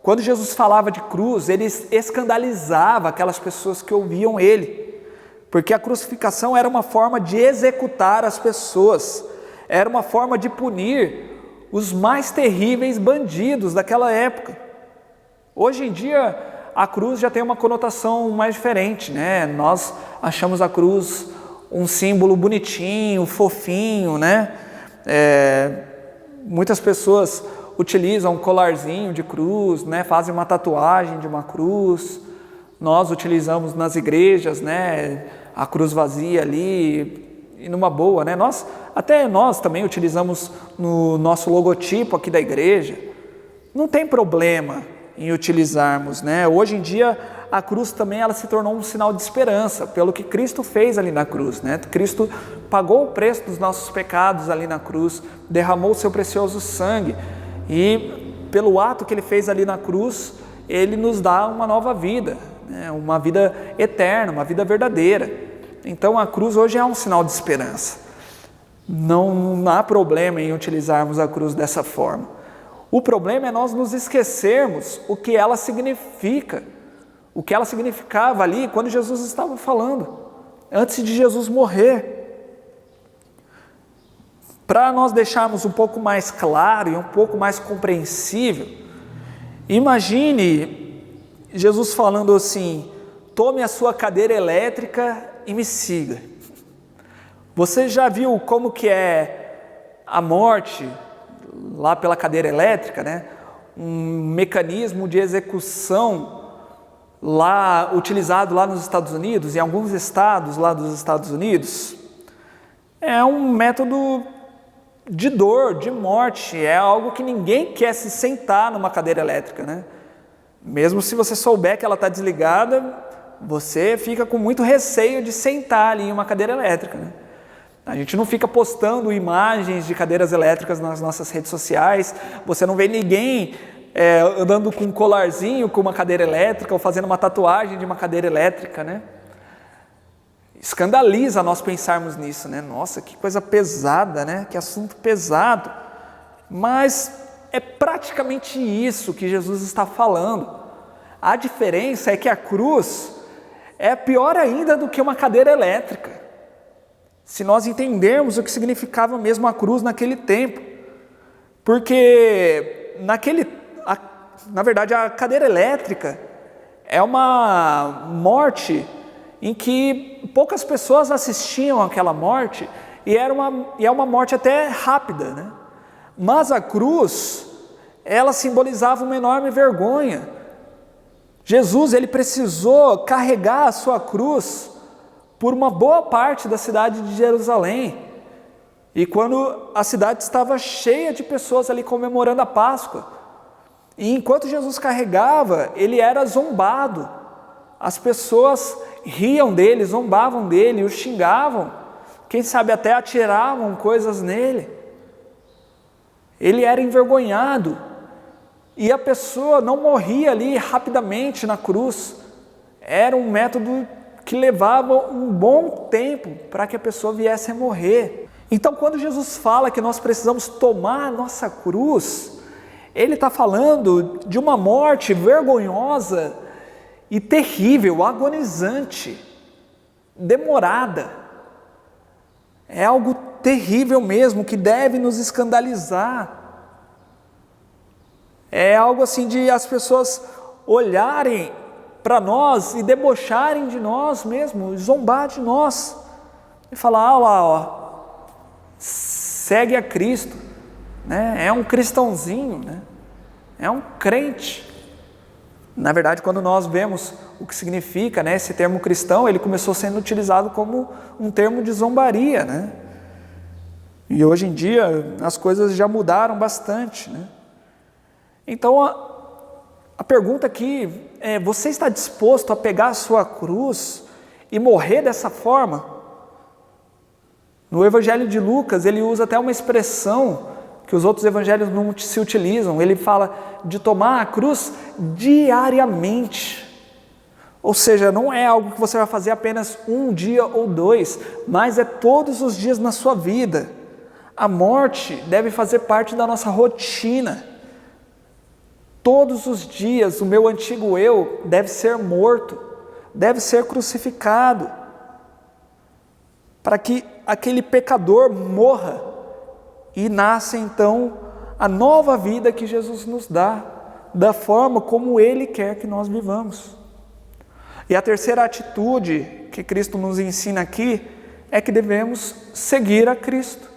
Quando Jesus falava de cruz, ele escandalizava aquelas pessoas que ouviam ele, porque a crucificação era uma forma de executar as pessoas, era uma forma de punir os mais terríveis bandidos daquela época. Hoje em dia, a cruz já tem uma conotação mais diferente, né? Nós achamos a cruz um símbolo bonitinho, fofinho, né? Muitas pessoas utilizam um colarzinho de cruz, né? Fazem uma tatuagem de uma cruz. Nós utilizamos nas igrejas, né? A cruz vazia ali, e numa boa, né? Nós também utilizamos no nosso logotipo aqui da igreja. Não tem problema em utilizarmos, né? Hoje em dia a cruz também ela se tornou um sinal de esperança pelo que Cristo fez ali na cruz, né? Cristo pagou o preço dos nossos pecados ali na cruz, derramou o seu precioso sangue e pelo ato que ele fez ali na cruz, ele nos dá uma nova vida, né? Uma vida eterna, uma vida verdadeira. Então a cruz hoje é um sinal de esperança. Não há problema em utilizarmos a cruz dessa forma. O problema é nós nos esquecermos o que ela significa, o que ela significava ali quando Jesus estava falando, antes de Jesus morrer. Para nós deixarmos um pouco mais claro e um pouco mais compreensível, imagine Jesus falando assim: tome a sua cadeira elétrica e me siga. Você já viu como que é a morte lá pela cadeira elétrica, né? Um mecanismo de execução lá utilizado lá nos Estados Unidos, em alguns estados lá dos Estados Unidos. É um método de dor, de morte, é algo que ninguém quer se sentar numa cadeira elétrica, né? Mesmo se você souber que ela está desligada, você fica com muito receio de sentar ali em uma cadeira elétrica, né? A gente não fica postando imagens de cadeiras elétricas nas nossas redes sociais, você não vê ninguém andando com um colarzinho com uma cadeira elétrica ou fazendo uma tatuagem de uma cadeira elétrica, né? Escandaliza nós pensarmos nisso, né? Nossa, que coisa pesada, né? Que assunto pesado. Mas é praticamente isso que Jesus está falando. A diferença é que a cruz é pior ainda do que uma cadeira elétrica. Se nós entendermos o que significava mesmo a cruz naquele tempo. Porque na verdade a cadeira elétrica é uma morte em que poucas pessoas assistiam àquela morte e é uma morte até rápida, né? Mas a cruz, ela simbolizava uma enorme vergonha. Jesus, ele precisou carregar a sua cruz por uma boa parte da cidade de Jerusalém. E quando a cidade estava cheia de pessoas ali comemorando a Páscoa, e enquanto Jesus carregava, ele era zombado. As pessoas riam dele, zombavam dele, o xingavam, quem sabe até atiravam coisas nele. Ele era envergonhado, e a pessoa não morria ali rapidamente na cruz. Era um método que levava um bom tempo para que a pessoa viesse a morrer. Então, quando Jesus fala que nós precisamos tomar a nossa cruz, Ele está falando de uma morte vergonhosa e terrível, agonizante, demorada. É algo terrível mesmo, que deve nos escandalizar. É algo assim de as pessoas olharem para nós e debocharem de nós mesmo, zombar de nós. E falar, ah lá, ó, segue a Cristo, né? É um cristãozinho, né? É um crente. Na verdade, quando nós vemos o que significa, né, esse termo cristão, ele começou sendo utilizado como um termo de zombaria, né? E hoje em dia as coisas já mudaram bastante, né? Então a pergunta aqui é: você está disposto a pegar a sua cruz e morrer dessa forma? No Evangelho de Lucas, ele usa até uma expressão que os outros evangelhos não se utilizam. Ele fala de tomar a cruz diariamente. Ou seja, não é algo que você vai fazer apenas um dia ou dois, mas é todos os dias na sua vida. A morte deve fazer parte da nossa rotina. Todos os dias o meu antigo eu deve ser morto, deve ser crucificado, para que aquele pecador morra e nasça então a nova vida que Jesus nos dá, da forma como Ele quer que nós vivamos. E a terceira atitude que Cristo nos ensina aqui é que devemos seguir a Cristo,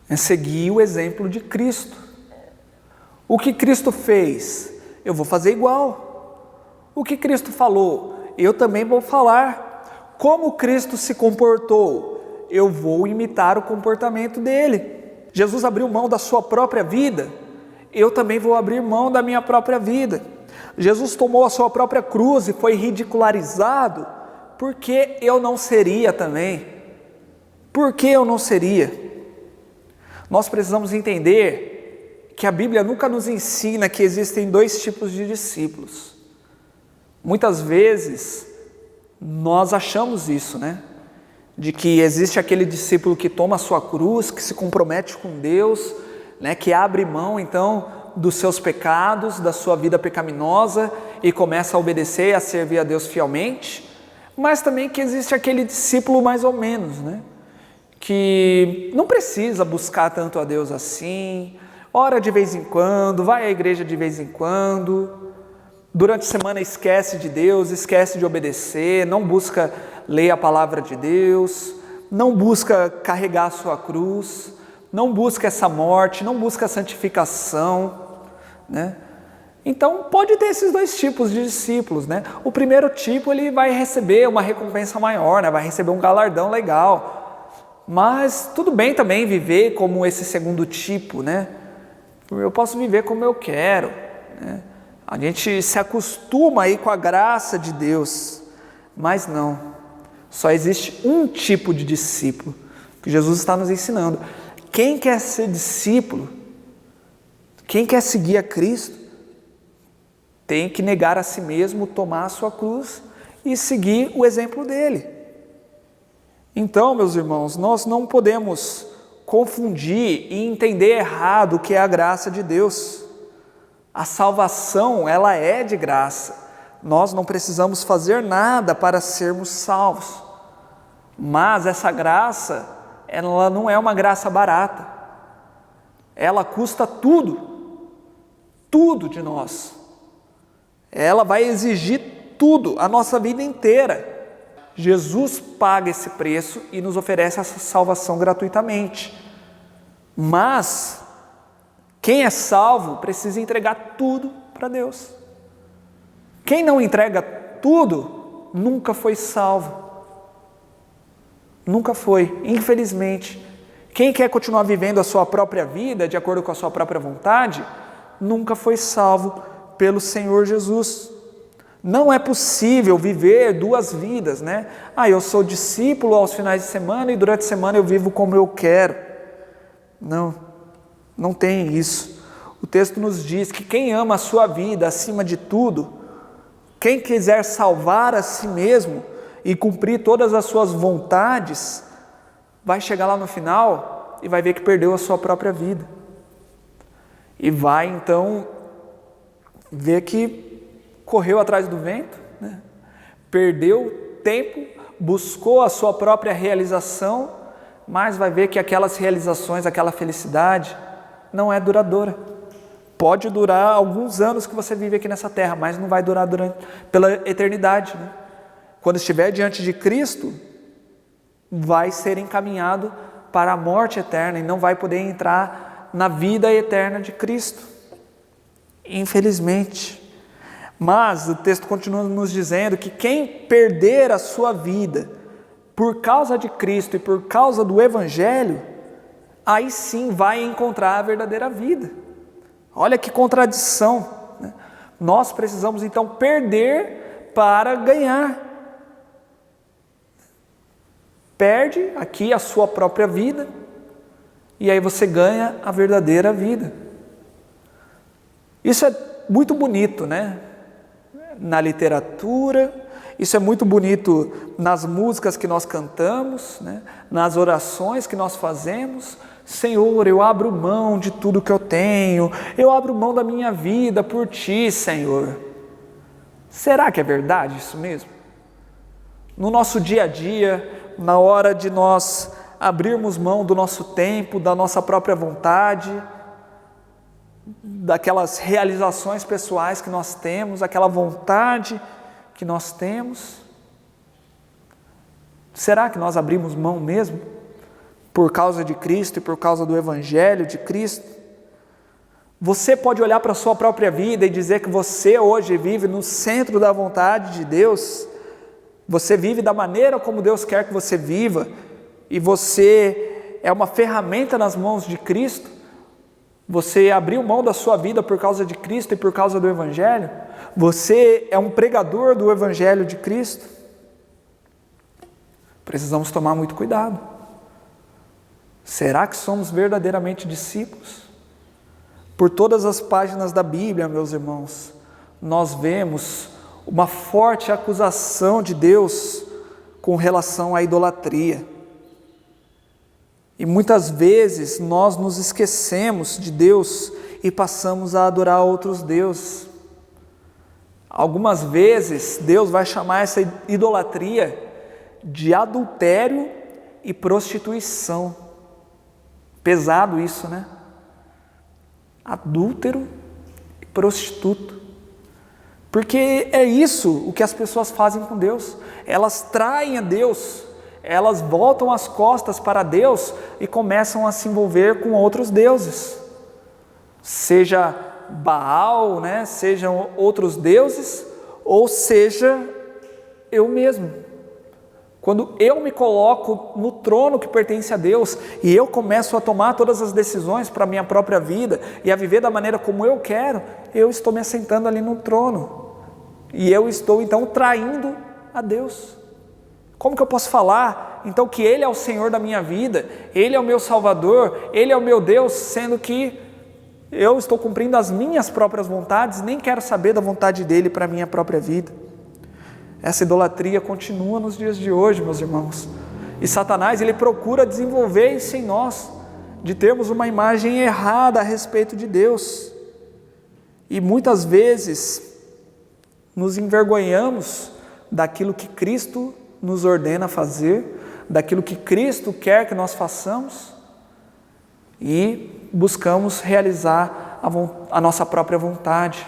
é seguir o exemplo de Cristo. O que Cristo fez, eu vou fazer igual. O que Cristo falou, eu também vou falar. Como Cristo se comportou, eu vou imitar o comportamento dele. Jesus abriu mão da sua própria vida, eu também vou abrir mão da minha própria vida. Jesus tomou a sua própria cruz e foi ridicularizado, porque eu não seria também? Por que eu não seria? Nós precisamos entender que a Bíblia nunca nos ensina que existem dois tipos de discípulos. Muitas vezes nós achamos isso, né? De que existe aquele discípulo que toma a sua cruz, que se compromete com Deus, né? Que abre mão então dos seus pecados, da sua vida pecaminosa e começa a obedecer e a servir a Deus fielmente, mas também que existe aquele discípulo mais ou menos, né? Que não precisa buscar tanto a Deus assim, ora de vez em quando, vai à igreja de vez em quando, durante a semana esquece de Deus, esquece de obedecer, não busca ler a palavra de Deus, não busca carregar a sua cruz, não busca essa morte, não busca a santificação, né? Então pode ter esses dois tipos de discípulos, né? O primeiro tipo, ele vai receber uma recompensa maior, né? Vai receber um galardão legal, mas tudo bem também viver como esse segundo tipo, né? Eu posso viver como eu quero, né? A gente se acostuma aí com a graça de Deus, mas não. Só existe um tipo de discípulo que Jesus está nos ensinando. Quem quer ser discípulo, quem quer seguir a Cristo, tem que negar a si mesmo, tomar a sua cruz e seguir o exemplo dele. Então, meus irmãos, nós não podemos confundir e entender errado o que é a graça de Deus. A salvação, ela é de graça. Nós não precisamos fazer nada para sermos salvos. Mas essa graça, ela não é uma graça barata. Ela custa tudo de nós. Ela vai exigir tudo, a nossa vida inteira. Jesus paga esse preço e nos oferece essa salvação gratuitamente. Mas quem é salvo precisa entregar tudo para Deus. Quem não entrega tudo, nunca foi salvo. Nunca foi, infelizmente. Quem quer continuar vivendo a sua própria vida, de acordo com a sua própria vontade, nunca foi salvo pelo Senhor Jesus. Não é possível viver duas vidas, né? Eu sou discípulo aos finais de semana e durante a semana eu vivo como eu quero. Não tem isso. O texto nos diz que quem ama a sua vida acima de tudo, quem quiser salvar a si mesmo e cumprir todas as suas vontades, vai chegar lá no final e vai ver que perdeu a sua própria vida. E vai então ver que correu atrás do vento, né? Perdeu tempo, buscou a sua própria realização, mas vai ver que aquelas realizações, aquela felicidade não é duradoura. Pode durar alguns anos que você vive aqui nessa terra, mas não vai durar pela eternidade, né? Quando estiver diante de Cristo, vai ser encaminhado para a morte eterna e não vai poder entrar na vida eterna de Cristo, infelizmente. Mas o texto continua nos dizendo que quem perder a sua vida por causa de Cristo e por causa do Evangelho, aí sim vai encontrar a verdadeira vida. Olha que contradição, né? Nós precisamos então perder para ganhar. Perde aqui a sua própria vida e aí você ganha a verdadeira vida. Isso é muito bonito, né? Na literatura, isso é muito bonito nas músicas que nós cantamos, né? Nas orações que nós fazemos. Senhor, eu abro mão de tudo que eu tenho, eu abro mão da minha vida por Ti, Senhor. Será que é verdade isso mesmo? No nosso dia a dia, na hora de nós abrirmos mão do nosso tempo, da nossa própria vontade, daquelas realizações pessoais que nós temos, aquela vontade que nós temos, será que nós abrimos mão mesmo? Por causa de Cristo e por causa do Evangelho de Cristo? Você pode olhar para a sua própria vida e dizer que você hoje vive no centro da vontade de Deus, você vive da maneira como Deus quer que você viva, e você é uma ferramenta nas mãos de Cristo? Você abriu mão da sua vida por causa de Cristo e por causa do Evangelho? Você é um pregador do Evangelho de Cristo? Precisamos tomar muito cuidado. Será que somos verdadeiramente discípulos? Por todas as páginas da Bíblia, meus irmãos, nós vemos uma forte acusação de Deus com relação à idolatria. E muitas vezes nós nos esquecemos de Deus e passamos a adorar outros deuses. Algumas vezes Deus vai chamar essa idolatria de adultério e prostituição. Pesado isso, né? Adúltero e prostituto. Porque é isso o que as pessoas fazem com Deus. Elas traem a Deus, elas voltam as costas para Deus e começam a se envolver com outros deuses. Seja Baal, né? Sejam outros deuses, ou seja eu mesmo. Quando eu me coloco no trono que pertence a Deus e eu começo a tomar todas as decisões para a minha própria vida e a viver da maneira como eu quero, eu estou me assentando ali no trono e eu estou então traindo a Deus. Como que eu posso falar então que Ele é o Senhor da minha vida, Ele é o meu Salvador, Ele é o meu Deus, sendo que eu estou cumprindo as minhas próprias vontades, nem quero saber da vontade dEle para a minha própria vida? Essa idolatria continua nos dias de hoje, meus irmãos. E Satanás, ele procura desenvolver isso em nós, de termos uma imagem errada a respeito de Deus. E muitas vezes nos envergonhamos daquilo que Cristo nos ordena fazer, daquilo que Cristo quer que nós façamos, e buscamos realizar a nossa própria vontade.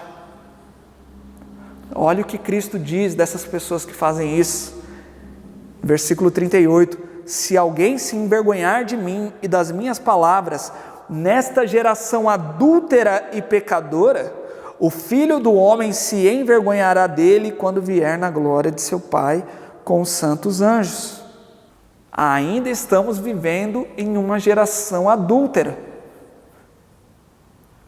Olha o que Cristo diz dessas pessoas que fazem isso. Versículo 38. Se alguém se envergonhar de mim e das minhas palavras, nesta geração adúltera e pecadora, o Filho do Homem se envergonhará dele quando vier na glória de seu Pai com os santos anjos. Ainda estamos vivendo em uma geração adúltera.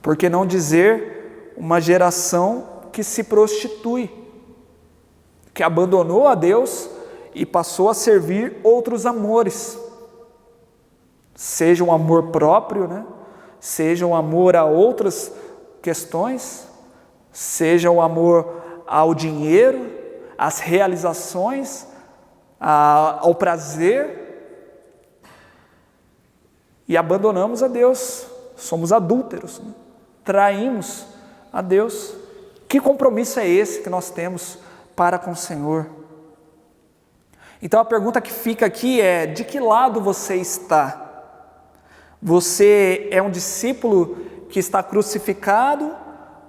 Por que não dizer uma geração que se prostitui, que abandonou a Deus e passou a servir outros amores, seja um amor próprio, né? Seja um amor a outras questões, seja um amor ao dinheiro, às realizações, ao prazer, e abandonamos a Deus, somos adúlteros, né? Traímos a Deus. Que compromisso é esse que nós temos para com o Senhor? Então a pergunta que fica aqui é: de que lado você está? Você é um discípulo que está crucificado,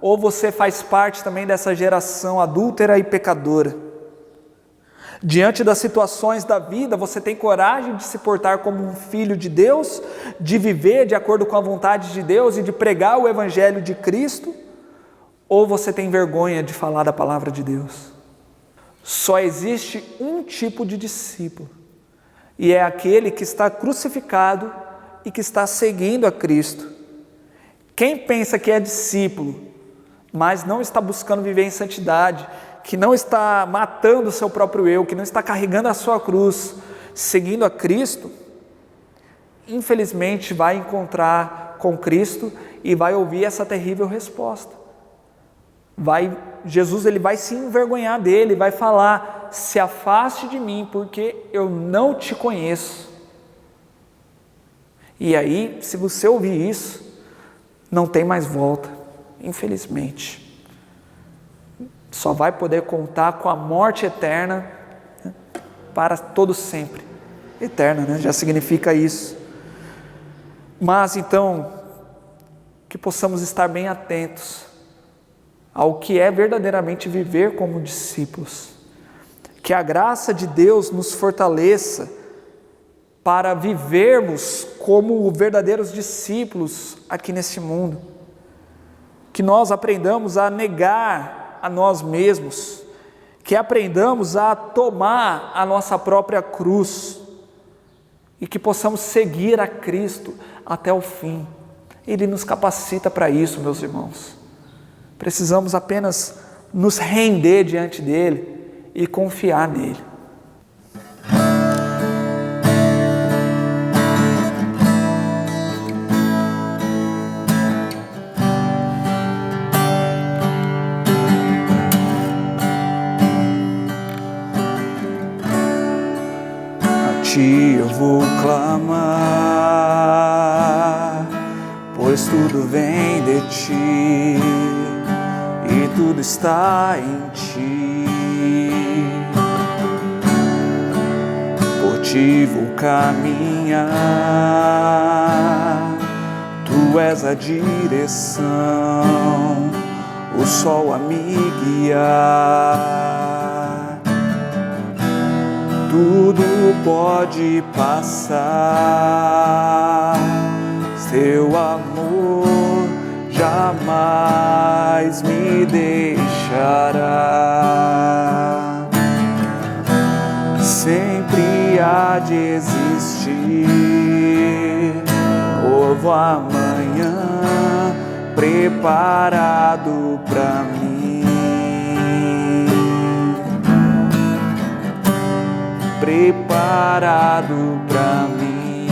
ou você faz parte também dessa geração adúltera e pecadora? Diante das situações da vida, você tem coragem de se portar como um filho de Deus, de viver de acordo com a vontade de Deus e de pregar o Evangelho de Cristo? Ou você tem vergonha de falar da palavra de Deus? Só existe um tipo de discípulo, e é aquele que está crucificado e que está seguindo a Cristo. Quem pensa que é discípulo, mas não está buscando viver em santidade, que não está matando o seu próprio eu, que não está carregando a sua cruz, seguindo a Cristo, infelizmente vai encontrar com Cristo e vai ouvir essa terrível resposta. Jesus ele vai se envergonhar dele, vai falar: se afaste de mim, porque eu não te conheço. E aí, se você ouvir isso, não tem mais volta, infelizmente. Só vai poder contar com a morte eterna, né, para todo sempre. Eterna, né? Já significa isso. Mas então, que possamos estar bem atentos ao que é verdadeiramente viver como discípulos. Que a graça de Deus nos fortaleça para vivermos como verdadeiros discípulos aqui nesse mundo. Que nós aprendamos a negar a nós mesmos, que aprendamos a tomar a nossa própria cruz e que possamos seguir a Cristo até o fim. Ele nos capacita para isso, meus irmãos. Precisamos apenas nos render diante dele e confiar nele. A ti eu vou clamar, pois tudo vem de ti e tudo está em ti. Por ti vou caminhar, tu és a direção, o sol a me guiar. Tudo pode passar, seu amor jamais me deixará. Sempre há de existir novo amanhã preparado para mim, preparado para mim,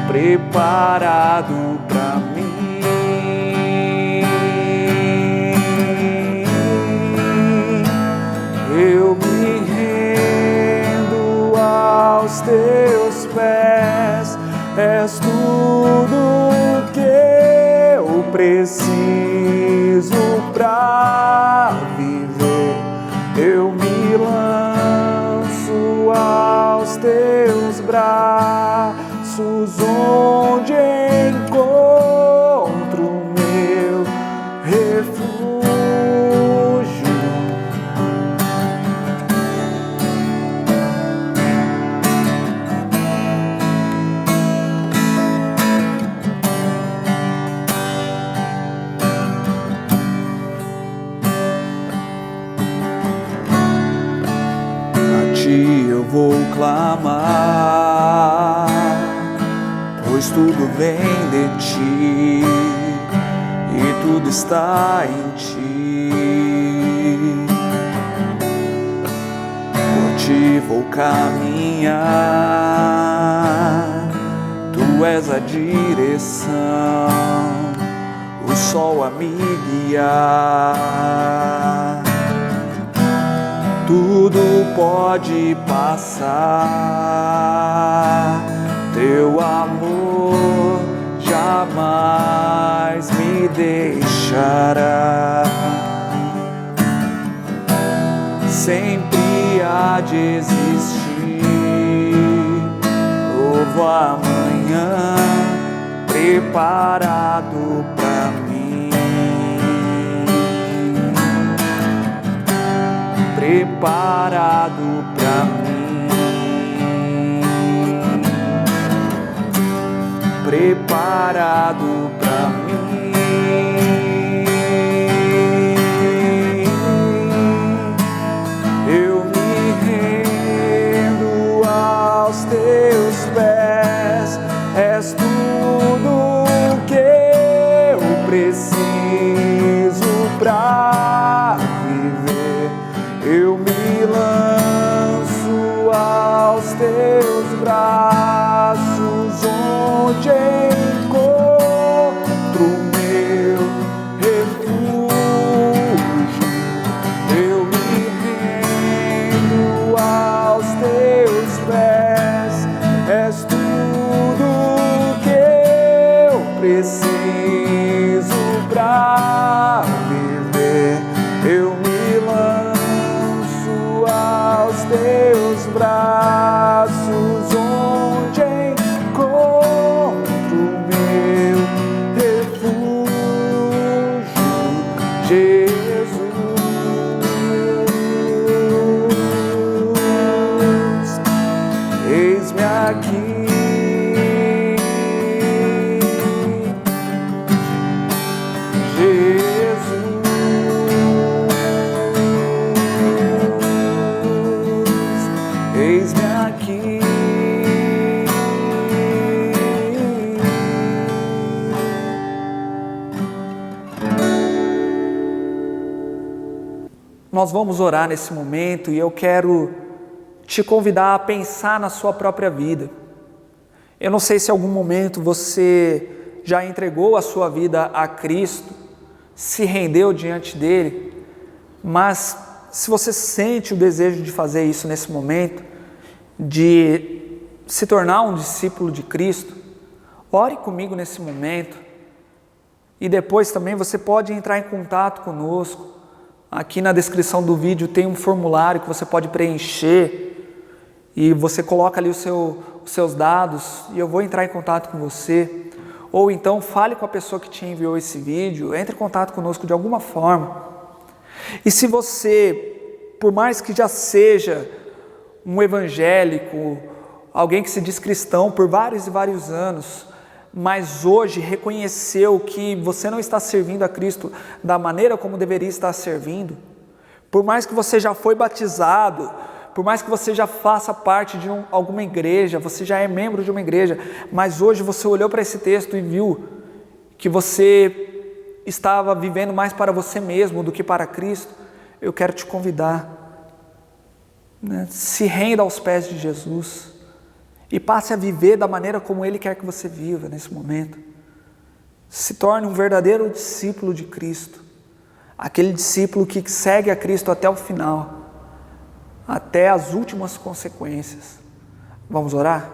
preparado para mim. Eu me rendo aos teus pés, és tudo que eu preciso pra viver. Eu me lanço aos teus braços, onde encontro meu refúgio. Eu vou clamar, pois tudo vem de ti e tudo está em ti. Por ti vou caminhar, tu és a direção, o sol a me guiar. Tudo pode pode passar, teu amor jamais me deixará. Sempre há de existir novo amanhã preparado pra mim, preparado pra mim, preparado pra mim. Eu me rendo aos teus pés, és tudo que eu preciso pra viver. Eu me lanço aos teus braços, onde encontro meu refúgio. Eu me rendo aos teus pés, és tudo que eu preciso pra viver. Eu me lanço aos teus braços, onde encontro meu refúgio, Jesus. Eis-me aqui, eis-me aqui. Nós vamos orar nesse momento e eu quero te convidar a pensar na sua própria vida. Eu não sei se em algum momento você já entregou a sua vida a Cristo, se rendeu diante dele, mas se você sente o desejo de fazer isso nesse momento, de se tornar um discípulo de Cristo, ore comigo nesse momento e depois também você pode entrar em contato conosco. Aqui na descrição do vídeo tem um formulário que você pode preencher e você coloca ali os seus dados e eu vou entrar em contato com você. Ou então fale com a pessoa que te enviou esse vídeo, entre em contato conosco de alguma forma. E se você, por mais que já seja um evangélico, alguém que se diz cristão por vários e vários anos, mas hoje reconheceu que você não está servindo a Cristo da maneira como deveria estar servindo, por mais que você já foi batizado, por mais que você já faça parte de alguma igreja, você já é membro de uma igreja, mas hoje você olhou para esse texto e viu que você estava vivendo mais para você mesmo do que para Cristo, eu quero te convidar, né? Se renda aos pés de Jesus e passe a viver da maneira como Ele quer que você viva nesse momento. Se torne um verdadeiro discípulo de Cristo, aquele discípulo que segue a Cristo até o final, até as últimas consequências. Vamos orar?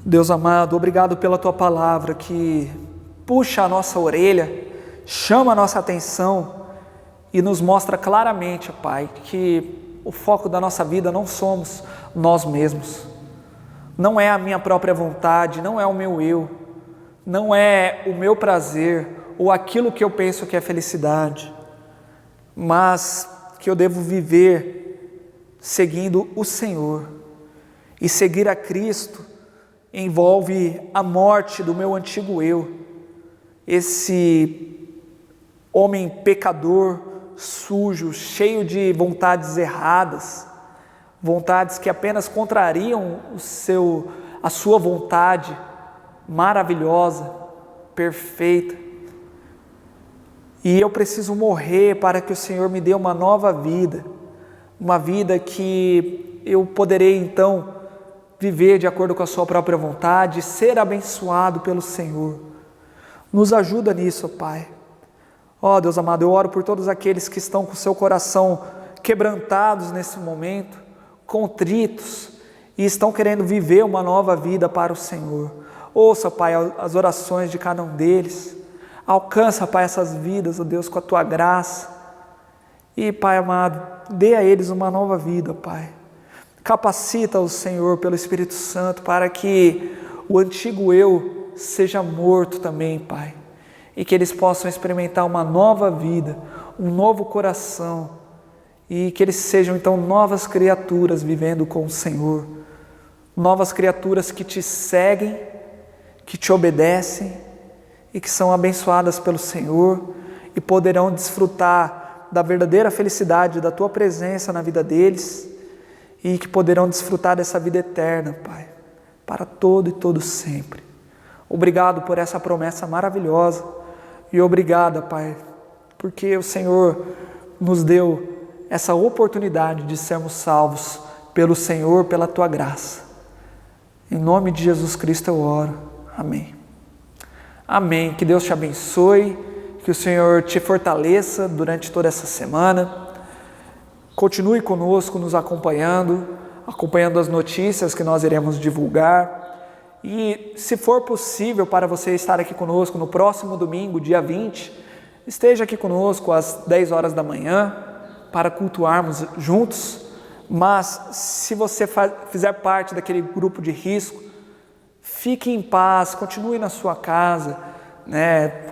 Deus amado, obrigado pela Tua palavra que puxa a nossa orelha, chama a nossa atenção e nos mostra claramente, Pai, que o foco da nossa vida não somos nós mesmos, não é a minha própria vontade, não é o meu eu, não é o meu prazer ou aquilo que eu penso que é felicidade, mas que eu devo viver seguindo o Senhor. E seguir a Cristo envolve a morte do meu antigo eu, esse homem pecador, sujo, cheio de vontades erradas, vontades que apenas contrariam a sua vontade maravilhosa, perfeita. E eu preciso morrer para que o Senhor me dê uma nova vida, uma vida que eu poderei então viver de acordo com a sua própria vontade, ser abençoado pelo Senhor. Nos ajuda nisso, Pai. Ó Deus amado, eu oro por todos aqueles que estão com o seu coração quebrantados nesse momento, contritos, e estão querendo viver uma nova vida para o Senhor. Ouça, Pai, as orações de cada um deles. Alcança, Pai, essas vidas, ó Deus, com a Tua graça. E, Pai amado, dê a eles uma nova vida, Pai. Capacita-os, Senhor, pelo Espírito Santo, para que o antigo eu seja morto também, Pai. E que eles possam experimentar uma nova vida, um novo coração. E que eles sejam, então, novas criaturas vivendo com o Senhor. Novas criaturas que Te seguem, que Te obedecem e que são abençoadas pelo Senhor e poderão desfrutar da verdadeira felicidade da Tua presença na vida deles e que poderão desfrutar dessa vida eterna, Pai, para todo e todo sempre. Obrigado por essa promessa maravilhosa e obrigado, Pai, porque o Senhor nos deu essa oportunidade de sermos salvos pelo Senhor, pela Tua graça. Em nome de Jesus Cristo eu oro. Amém. Amém. Que Deus te abençoe, que o Senhor te fortaleça durante toda essa semana. Continue conosco, nos acompanhando as notícias que nós iremos divulgar. E se for possível para você estar aqui conosco no próximo domingo, dia 20, esteja aqui conosco às 10 horas da manhã, para cultuarmos juntos. Mas se você fizer parte daquele grupo de risco, fique em paz, continue na sua casa,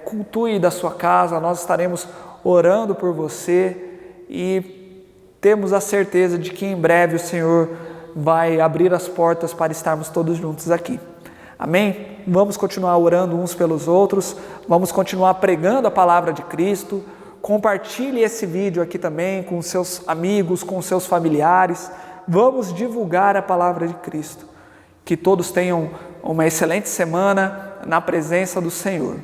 cultue da sua casa, nós estaremos orando por você e temos a certeza de que em breve o Senhor vai abrir as portas para estarmos todos juntos aqui. Amém? Vamos continuar orando uns pelos outros, vamos continuar pregando a palavra de Cristo. Compartilhe esse vídeo aqui também com seus amigos, com seus familiares. Vamos divulgar a palavra de Cristo. Que todos tenham uma excelente semana na presença do Senhor.